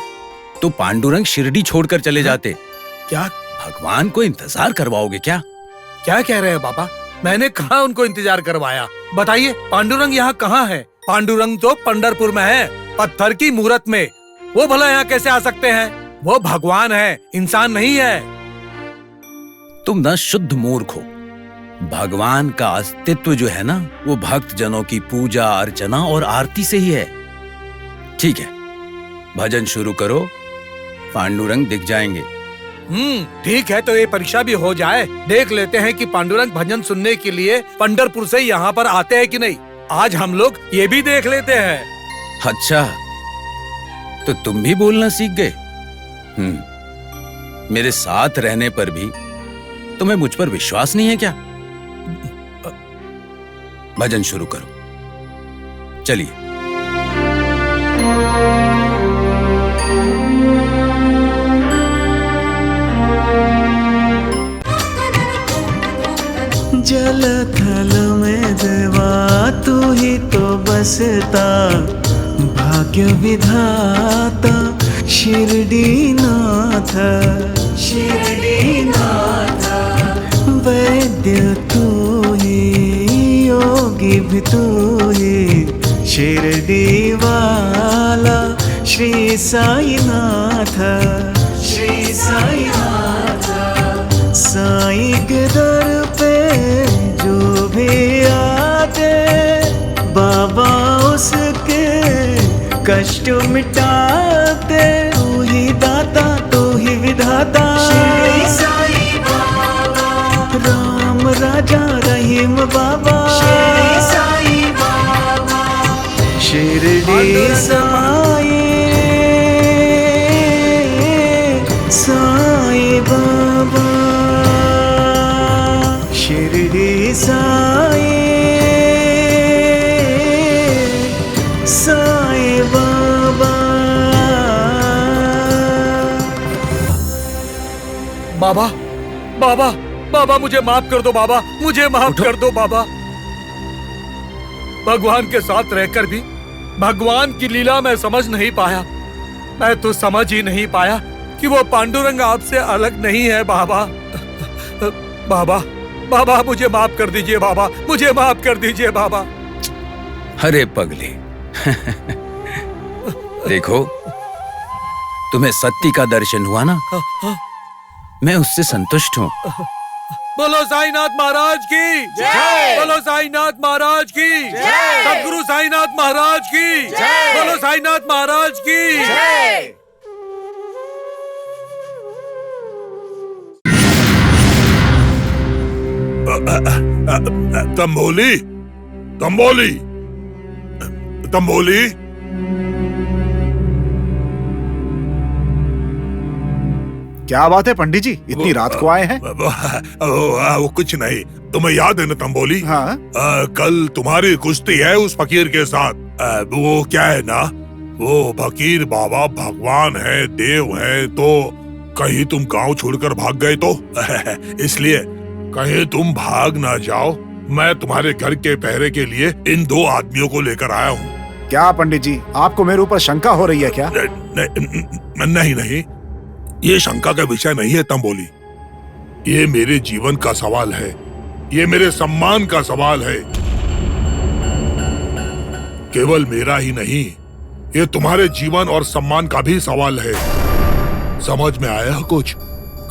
तो पांडुरंग शिरडी छोड़कर चले जाते। क्या भगवान को इंतजार करवाओगे क्या? क्या कह रहे हैं बाबा? मैंने कहा उनको इंतजार करवाया। बताइए, पांडुरंग यहाँ कहाँ है? पांडुरंग तो पंढरपुर में है, पत्थर की मूरत में। वो भला यहाँ कैसे आ सकते हैं? वो भगवान है, इंसान नहीं है। तुम ना शुद्ध मूर्ख हो। भगवान का अस्तित्व जो है ना, वो भक्त जनों की पूजा अर्चना और आरती से ही है। ठीक है, भजन शुरू करो, पांडुरंग दिख जाएंगे। ठीक है, तो ये परीक्षा भी हो जाए। देख लेते हैं कि पांडुरंग भजन सुनने के लिए पंढरपुर से यहाँ पर आते हैं कि नहीं। आज हम लोग ये भी देख लेते हैं। अच्छा, तो तुम भी बोलना सीख गए। मेरे साथ रहने पर भी तुम्हें मुझ पर विश्वास नहीं है क्या? भजन शुरू करो, चलिए। जल थल में देवा तू ही तो बसता, भाग्य विधाता शिरडी नाथ, शिरडी नाथ। वैद्य तू ही, योगी भी तू ही, शिरडी वाला श्री साई नाथ, श्री साई नाथ। साई के दर पे जो भी आते, बाबा उसके कष्ट मिटाते। तू ही दाता, तू ही विधाता, श्री साई बाबा। राम राजा रहीम बाबा, श्री साई बाबा। शिरडी साई, साई बाबा। शिरडी साई, साई बाबा। बाबा, बाबा, बाबा, मुझे माफ कर दो बाबा, मुझे माफ कर दो बाबा। भगवान के साथ रहकर भी भगवान की लीला मैं समझ नहीं पाया। मैं तो समझ ही नहीं पाया कि वो पांडुरंग आपसे अलग नहीं है बाबा। बाबा, बाबा, मुझे माफ कर दीजिए बाबा, मुझे माफ कर दीजिए बाबा। अरे पगले, देखो, तुम्हें सत्य का दर्शन हुआ ना, मैं उससे संतुष्ट हूँ। बोलो साईनाथ महाराज की जय, बोलो साईनाथ महाराज की जय, सद्गुरु साईनाथ महाराज की जय, बोलो साईनाथ महाराज की जय। तंबोली, तंबोली, तंबोली। क्या बात है पंडित जी, इतनी रात को आए हैं? वो कुछ नहीं, तुम्हें याद है ना तंबोली? हाँ। कल तुम्हारी कुश्ती है उस फकीर के साथ। वो क्या है ना, वो फकीर बाबा भगवान है, देव है, तो कहीं तुम गांव छोड़कर भाग गए तो इसलिए कहीं तुम भाग ना जाओ, मैं तुम्हारे घर के पहरे के लिए इन 2 आदमियों को लेकर आया हूँ। क्या पंडित जी, आपको मेरे ऊपर शंका हो रही है क्या? नहीं, ये शंका का विषय नहीं है तंबोली। ये मेरे जीवन का सवाल है, ये मेरे सम्मान का सवाल है। केवल मेरा ही नहीं, ये तुम्हारे जीवन और सम्मान का भी सवाल है। समझ में आया कुछ?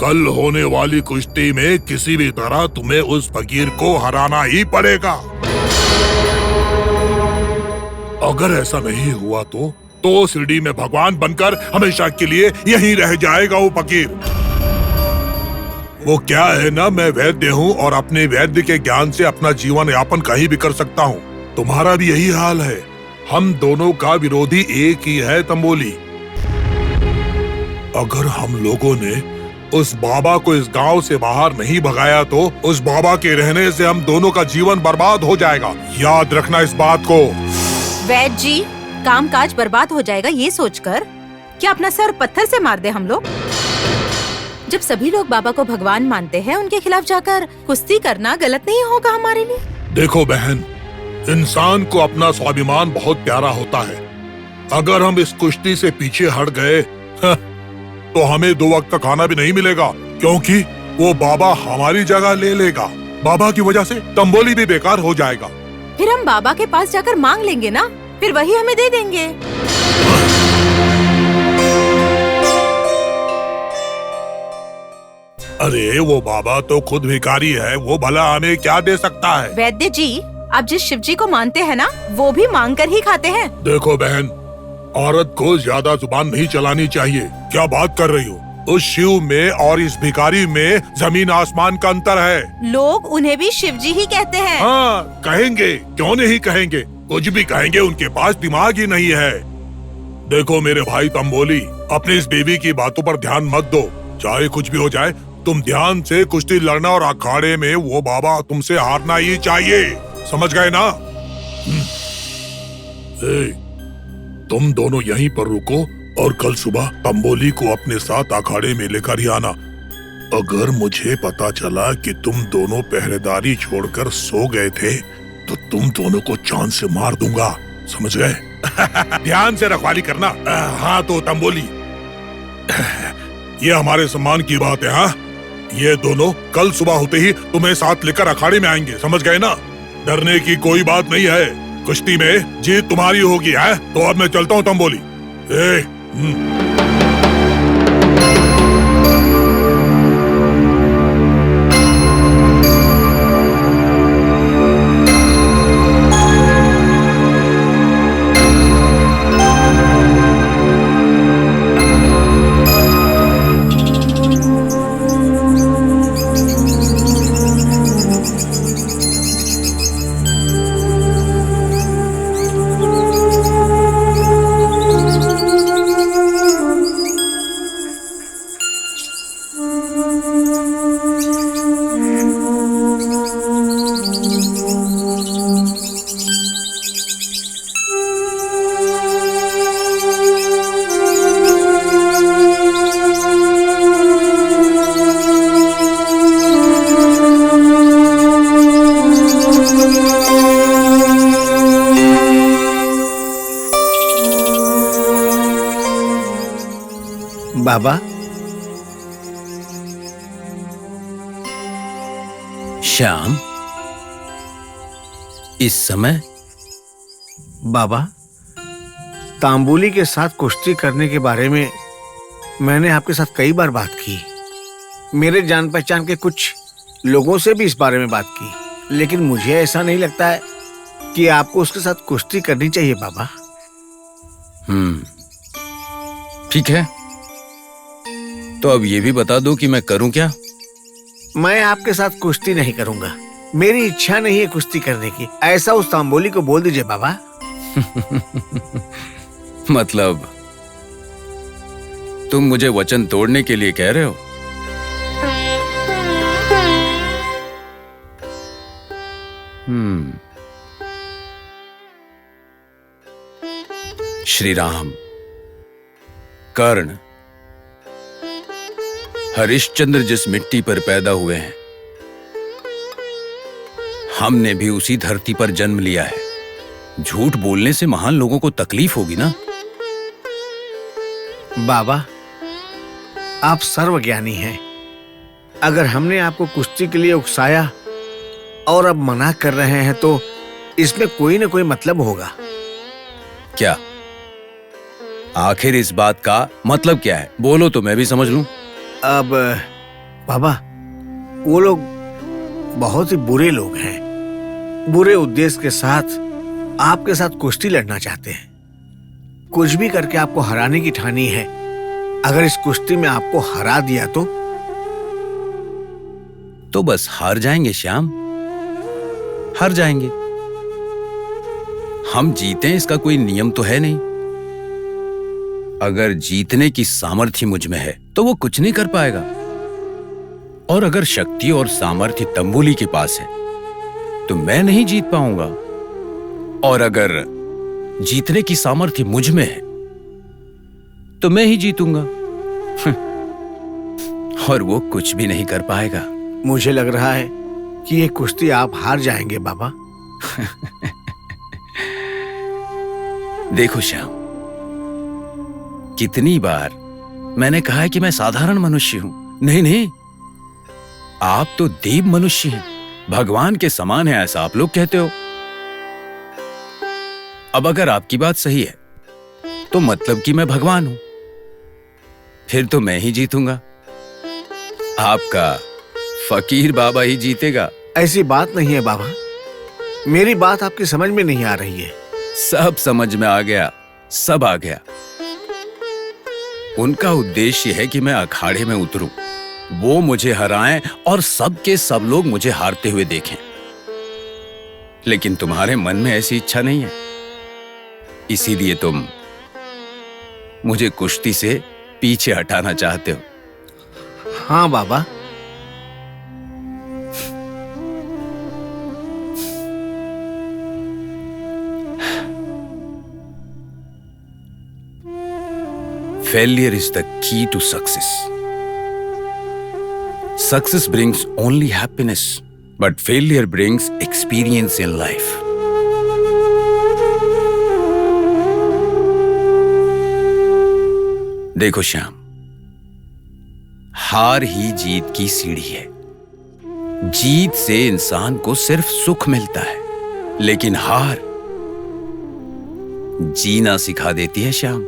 कल होने वाली कुश्ती में किसी भी तरह तुम्हें उस फकीर को हराना ही पड़ेगा। अगर ऐसा नहीं हुआ तो शिरडी में भगवान बनकर हमेशा के लिए यहीं रह जाएगा वो फकीर। वो क्या है ना, मैं वैद्य हूँ और अपने वैद्य के ज्ञान से अपना जीवन यापन कहीं भी कर सकता हूँ। तुम्हारा भी यही हाल है। हम दोनों का विरोधी एक ही है तंबोली। अगर हम लोगों ने उस बाबा को इस गांव से बाहर नहीं भगाया तो उस बाबा के रहने से हम दोनों का जीवन बर्बाद हो जाएगा। याद रखना इस बात को। वैद्य जी, कामकाज बर्बाद हो जाएगा ये सोचकर क्या अपना सर पत्थर से मार दे हम लोग? जब सभी लोग बाबा को भगवान मानते हैं, उनके खिलाफ जाकर कुश्ती करना गलत नहीं होगा हमारे लिए। देखो बहन, इंसान को अपना स्वाभिमान बहुत प्यारा होता है। अगर हम इस कुश्ती से पीछे हट गए तो हमें 2 वक्त का खाना भी नहीं मिलेगा, क्योंकि वो बाबा हमारी जगह ले लेगा। बाबा की वजह से तंबोली भी बेकार हो जाएगा। फिर हम बाबा के पास जाकर मांग लेंगे ना, फिर वही हमें दे देंगे। अरे वो बाबा तो खुद भिखारी है, वो भला हमें क्या दे सकता है? वैद्य जी, आप जिस शिव जी को मानते हैं ना, वो भी मांग कर ही खाते हैं। देखो बहन, औरत को ज्यादा जुबान नहीं चलानी चाहिए। क्या बात कर रही हो? उस शिव में और इस भिखारी में जमीन आसमान का अंतर है। लोग उन्हें भी शिव जी ही कहते हैं। हाँ, कहेंगे, क्यों नहीं कहेंगे, कुछ भी कहेंगे, उनके पास दिमाग ही नहीं है। देखो मेरे भाई तंबोली, अपनी इस बीवी की बातों पर ध्यान मत दो। चाहे कुछ भी हो जाए, तुम ध्यान से कुश्ती लड़ना और अखाड़े में वो बाबा तुमसे हारना ही चाहिए। समझ गए ना? तुम दोनों यहीं पर रुको और कल सुबह तंबोली को अपने साथ अखाड़े में लेकर ही आना। अगर मुझे पता चला कि तुम दोनों पहरेदारी छोड़कर सो गए थे तो तुम दोनों को चांद से मार दूंगा। समझ गए? ध्यान से रखवाली करना। हाँ तो तंबोली, ये हमारे सम्मान की बात है। हाँ, ये दोनों कल सुबह होते ही तुम्हें साथ लेकर अखाड़े में आएंगे। समझ गए ना? डरने की कोई बात नहीं है। कुश्ती में जीत तुम्हारी होगी। है तो अब मैं चलता हूँ तंबोली। बाबा, श्याम, इस समय? बाबा, तांबुली के साथ कुश्ती करने के बारे में मैंने आपके साथ कई बार बात की। मेरे जान पहचान के कुछ लोगों से भी इस बारे में बात की, लेकिन मुझे ऐसा नहीं लगता है कि आपको उसके साथ कुश्ती करनी चाहिए बाबा। ठीक है, तो अब ये भी बता दो कि मैं करूं क्या? मैं आपके साथ कुश्ती नहीं करूंगा। मेरी इच्छा नहीं है कुश्ती करने की। ऐसा उस तांबोली को बोल दीजिए बाबा। मतलब तुम मुझे वचन तोड़ने के लिए कह रहे हो? श्री राम, कर्ण, हरिश्चंद्र जिस मिट्टी पर पैदा हुए हैं, हमने भी उसी धरती पर जन्म लिया है। झूठ बोलने से महान लोगों को तकलीफ होगी ना। बाबा, आप सर्वज्ञानी हैं। अगर हमने आपको कुश्ती के लिए उकसाया और अब मना कर रहे हैं तो इसमें कोई न कोई मतलब होगा। क्या? आखिर इस बात का मतलब क्या है? बोलो तो मैं भी समझ लूं। अब बाबा, वो लोग बहुत ही बुरे लोग हैं। बुरे उद्देश्य के साथ आपके साथ कुश्ती लड़ना चाहते हैं। कुछ भी करके आपको हराने की ठानी है। अगर इस कुश्ती में आपको हरा दिया तो बस हार जाएंगे श्याम, हार जाएंगे। हम जीते इसका कोई नियम तो है नहीं। अगर जीतने की सामर्थ्य मुझ में है तो वो कुछ नहीं कर पाएगा, और अगर शक्ति और सामर्थ्य तंबुली के पास है तो मैं नहीं जीत पाऊंगा, और अगर जीतने की सामर्थ्य मुझ में है तो मैं ही जीतूंगा। और वो कुछ भी नहीं कर पाएगा। मुझे लग रहा है कि ये कुश्ती आप हार जाएंगे बाबा। देखो श्याम, कितनी बार मैंने कहा है कि मैं साधारण मनुष्य हूं। नहीं नहीं, आप तो देव मनुष्य हैं, भगवान के समान है, ऐसा आप लोग कहते हो। अब अगर आपकी बात सही है तो मतलब कि मैं भगवान हूं, फिर तो मैं ही जीतूंगा। आपका फकीर बाबा ही जीतेगा। ऐसी बात नहीं है बाबा, मेरी बात आपकी समझ में नहीं आ रही है। सब समझ में आ गया, सब आ गया। उनका उद्देश्य है कि मैं अखाड़े में उतरूं, वो मुझे हराएं और सब के सब लोग मुझे हारते हुए देखें। लेकिन तुम्हारे मन में ऐसी इच्छा नहीं है, इसीलिए तुम मुझे कुश्ती से पीछे हटाना चाहते हो। हाँ बाबा, Failure is the key to success. Success brings only happiness, but failure brings experience in life. देखो श्याम, हार ही जीत की सीढ़ी है। जीत से इंसान को सिर्फ सुख मिलता है, लेकिन हार जीना सिखा देती है श्याम।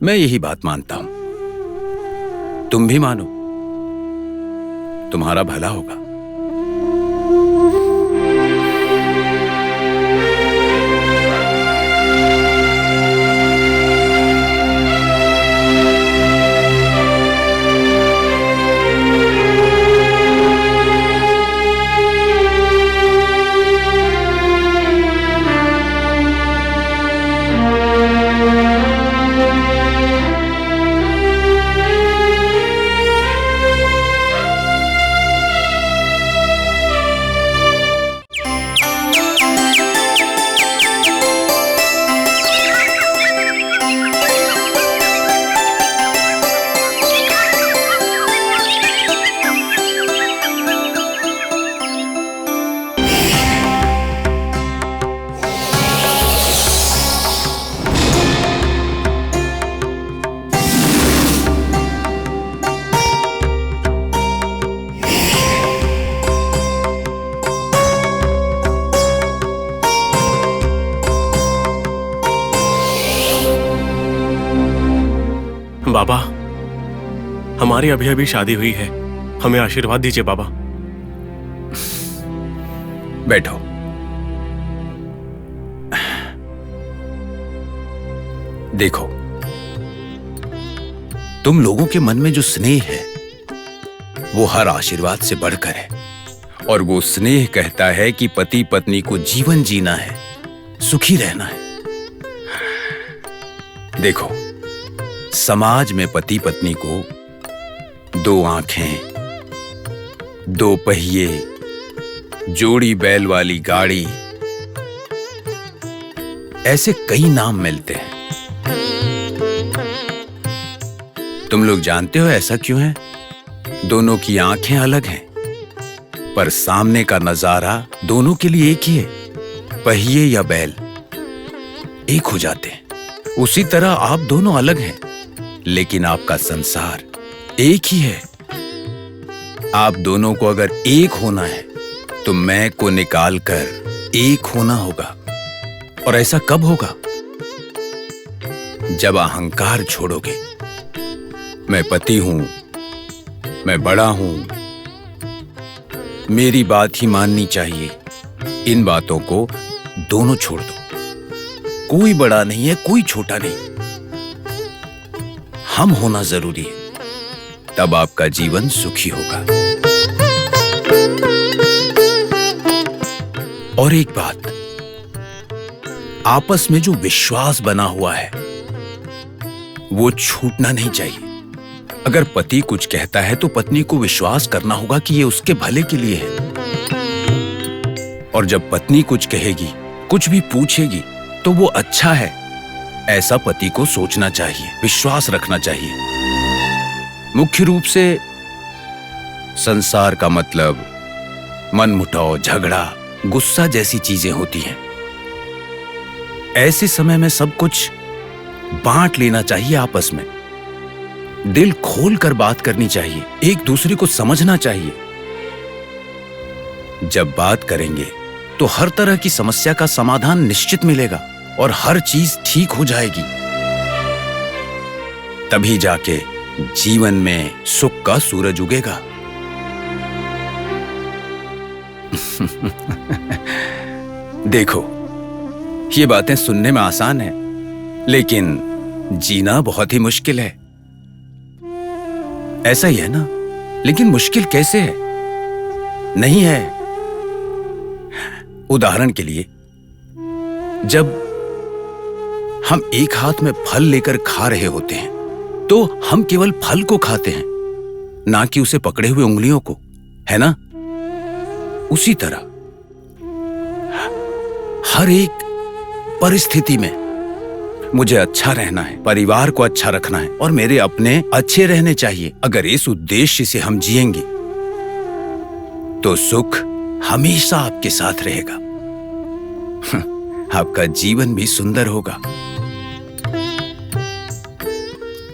मैं यही बात मानता हूं, तुम भी मानो, तुम्हारा भला होगा। बाबा, हमारी अभी अभी शादी हुई है, हमें आशीर्वाद दीजिए बाबा। बैठो। देखो, तुम लोगों के मन में जो स्नेह है वो हर आशीर्वाद से बढ़कर है, और वो स्नेह कहता है कि पति पत्नी को जीवन जीना है, सुखी रहना है। देखो, समाज में पति पत्नी को दो आंखें, दो पहिए, जोड़ी बैल वाली गाड़ी ऐसे कई नाम मिलते हैं। तुम लोग जानते हो ऐसा क्यों है? दोनों की आंखें अलग हैं, पर सामने का नजारा दोनों के लिए एक ही है। पहिए या बैल एक हो जाते हैं। उसी तरह आप दोनों अलग हैं, लेकिन आपका संसार एक ही है। आप दोनों को अगर एक होना है तो मैं को निकालकर एक होना होगा। और ऐसा कब होगा? जब अहंकार छोड़ोगे। मैं पति हूं, मैं बड़ा हूं, मेरी बात ही माननी चाहिए, इन बातों को दोनों छोड़ दो। कोई बड़ा नहीं है, कोई छोटा नहीं, हम होना जरूरी है, तब आपका जीवन सुखी होगा। और एक बात, आपस में जो विश्वास बना हुआ है वो छूटना नहीं चाहिए। अगर पति कुछ कहता है तो पत्नी को विश्वास करना होगा कि ये उसके भले के लिए है। और जब पत्नी कुछ कहेगी, कुछ भी पूछेगी, तो वो अच्छा है, ऐसा पति को सोचना चाहिए, विश्वास रखना चाहिए। मुख्य रूप से संसार का मतलब मनमुटाव, झगड़ा, गुस्सा जैसी चीजें होती हैं। ऐसे समय में सब कुछ बांट लेना चाहिए आपस में। दिल खोल कर बात करनी चाहिए, एक दूसरे को समझना चाहिए। जब बात करेंगे तो हर तरह की समस्या का समाधान निश्चित मिलेगा और हर चीज ठीक हो जाएगी। तभी जाके जीवन में सुख का सूरज उगेगा। देखो, ये बातें सुनने में आसान है, लेकिन जीना बहुत ही मुश्किल है। ऐसा ही है ना? लेकिन मुश्किल कैसे है? नहीं है। उदाहरण के लिए, जब हम एक हाथ में फल लेकर खा रहे होते हैं तो हम केवल फल को खाते हैं, ना कि उसे पकड़े हुए उंगलियों को, है ना? उसी तरह हर एक परिस्थिति में मुझे अच्छा रहना है, परिवार को अच्छा रखना है और मेरे अपने अच्छे रहने चाहिए। अगर इस उद्देश्य से हम जिएंगे तो सुख हमेशा आपके साथ रहेगा। आपका जीवन भी सुंदर होगा।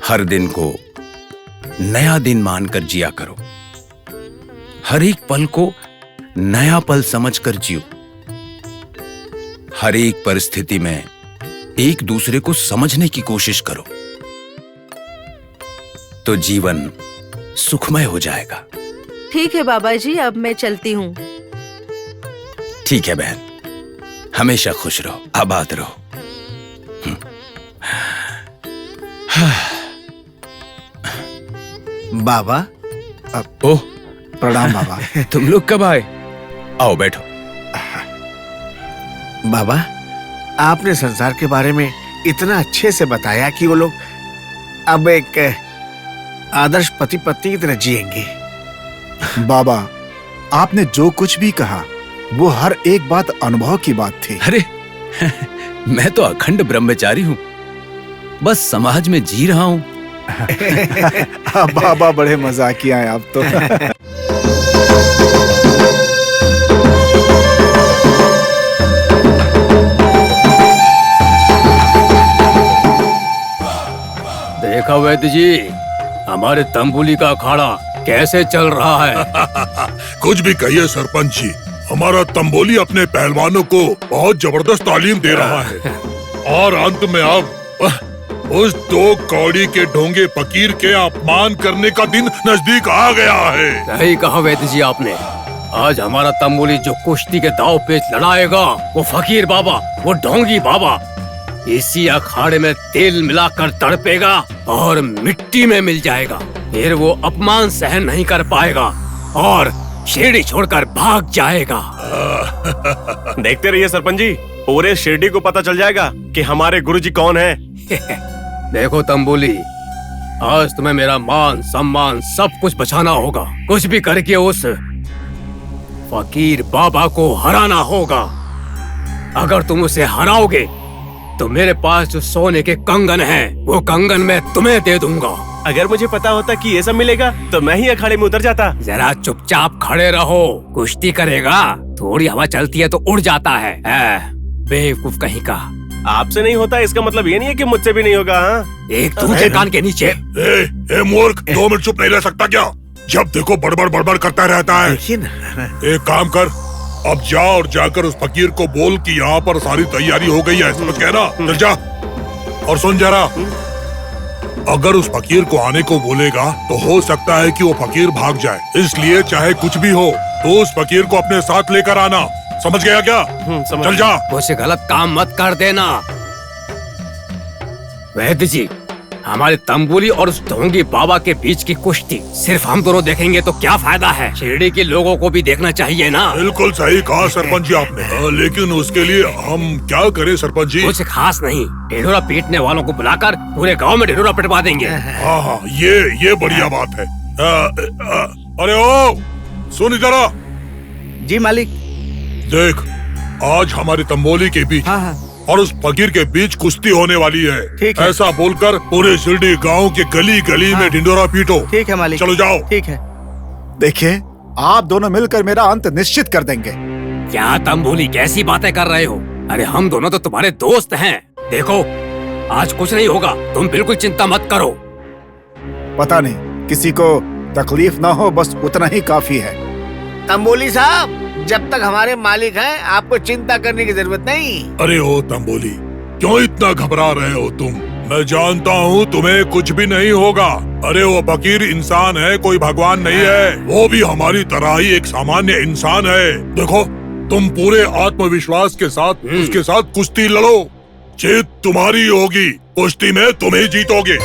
हर दिन को नया दिन मानकर जिया करो। हर एक पल को नया पल समझकर जियो। हर एक परिस्थिति में एक दूसरे को समझने की कोशिश करो, तो जीवन सुखमय हो जाएगा। ठीक है बाबा जी, अब मैं चलती हूँ। ठीक है बहन, हमेशा खुश रहो, आबाद रहो। बाबा। ओह, प्रणाम बाबा। तुम लोग कब आए? आओ बैठो। बाबा, आपने संसार के बारे में इतना अच्छे से बताया कि वो लोग अब एक आदर्श पति पत्नी की तरह जिएंगे। बाबा, आपने जो कुछ भी कहा वो हर एक बात अनुभव की बात थी। अरे मैं तो अखंड ब्रह्मचारी हूँ, बस समाज में जी रहा हूँ। बाबा बड़े मजाकिया हैं आप तो। देखा वैद्य जी, हमारे तंबुली का अखाड़ा कैसे चल रहा है? कुछ भी कहिए सरपंच जी, हमारा तंबोली अपने पहलवानों को बहुत जबरदस्त तालीम दे रहा है। और अंत में अब उस 2 कौड़ी के ढोंगे फकीर के अपमान करने का दिन नजदीक आ गया है। सही कहा वैद्य जी आपने। आज हमारा तंबोली जो कुश्ती के दाव पेच लड़ाएगा, वो फकीर बाबा, वो ढोंगी बाबा, इसी अखाड़े में तेल मिलाकर तड़पेगा और मिट्टी में मिल जाएगा। फिर वो अपमान सहन नहीं कर पाएगा और शिरडी छोड़कर भाग जाएगा। देखते रहिए सरपंच जी, पूरे शिरडी को पता चल जाएगा कि हमारे गुरुजी कौन हैं। देखो तंबोली, आज तुम्हें मेरा मान सम्मान सब कुछ बचाना होगा। कुछ भी करके उस फकीर बाबा को हराना होगा। अगर तुम उसे हराओगे तो मेरे पास जो सोने के कंगन हैं, वो कंगन मैं तुम्हें दे दूंगा। अगर मुझे पता होता कि ये सब मिलेगा तो मैं ही अखाड़े में उतर जाता। जरा चुपचाप खड़े रहो, कुश्ती करेगा, थोड़ी हवा चलती है तो उड़ जाता है। बेवकूफ कहीं का। आपसे नहीं होता इसका मतलब ये नहीं है कि मुझसे भी नहीं होगा। हाँ? एक दूसरे कान के नीचे। ए मूर्ख, 2 मिनट चुप नहीं रह सकता क्या? जब देखो बड़बड़ बड़बड़ करता रहता है। एक काम कर, अब जा और जाकर उस फकीर को बोल कि यहाँ पर सारी तैयारी हो गई है, समझ गया ना? चल जा। और सुन जरा, अगर उस फकीर को आने को बोलेगा तो हो सकता है कि वो फकीर भाग जाए, इसलिए चाहे कुछ भी हो तो उस फकीर को अपने साथ लेकर आना, समझ गया क्या? चल जा। मुझसे गलत काम मत कर देना। वैद्य जी, हमारे तंबुली और उस ढोंगी बाबा के बीच की कुश्ती सिर्फ हम दोनों देखेंगे तो क्या फायदा है? शिरडी के लोगों को भी देखना चाहिए ना। बिल्कुल सही कहा सरपंच जी आपने। लेकिन उसके लिए हम क्या करें सरपंच जी? कुछ खास नहीं, ढिढोरा पीटने वालों को बुलाकर पूरे गांव में ढिढोरा पिटवा देंगे। हाँ, ये बढ़िया बात है। अरे ओ, सुन इधर आ। जी मालिक। देख, आज हमारे तंबोली के बीच और उस फकीर के बीच कुश्ती होने वाली है। ठीक है। ऐसा बोलकर पूरे शिरडी गांव के गली गली में ढिंडोरा पीटो। ठीक है मालिक। चलो जाओ। ठीक है। देखिए, आप दोनों मिलकर मेरा अंत निश्चित कर देंगे। क्या तंबोली कैसी बातें कर रहे हो? अरे हम दोनों तो तुम्हारे दोस्त हैं। देखो, आज कुछ नहीं होगा, तुम बिल्कुल चिंता मत करो। पता नहीं, किसी को तकलीफ ना हो, बस उतना ही काफी है। तंबोली साहब, जब तक हमारे मालिक हैं आपको चिंता करने की जरूरत नहीं। अरे ओ तंबोली, क्यों इतना घबरा रहे हो तुम? मैं जानता हूँ तुम्हें कुछ भी नहीं होगा। अरे वो फकीर इंसान है, कोई भगवान नहीं है। वो भी हमारी तरह ही एक सामान्य इंसान है। देखो, तुम पूरे आत्मविश्वास के साथ उसके साथ कुश्ती लड़ो, जीत तुम्हारी होगी। कुश्ती में तुम ही जीतोगे।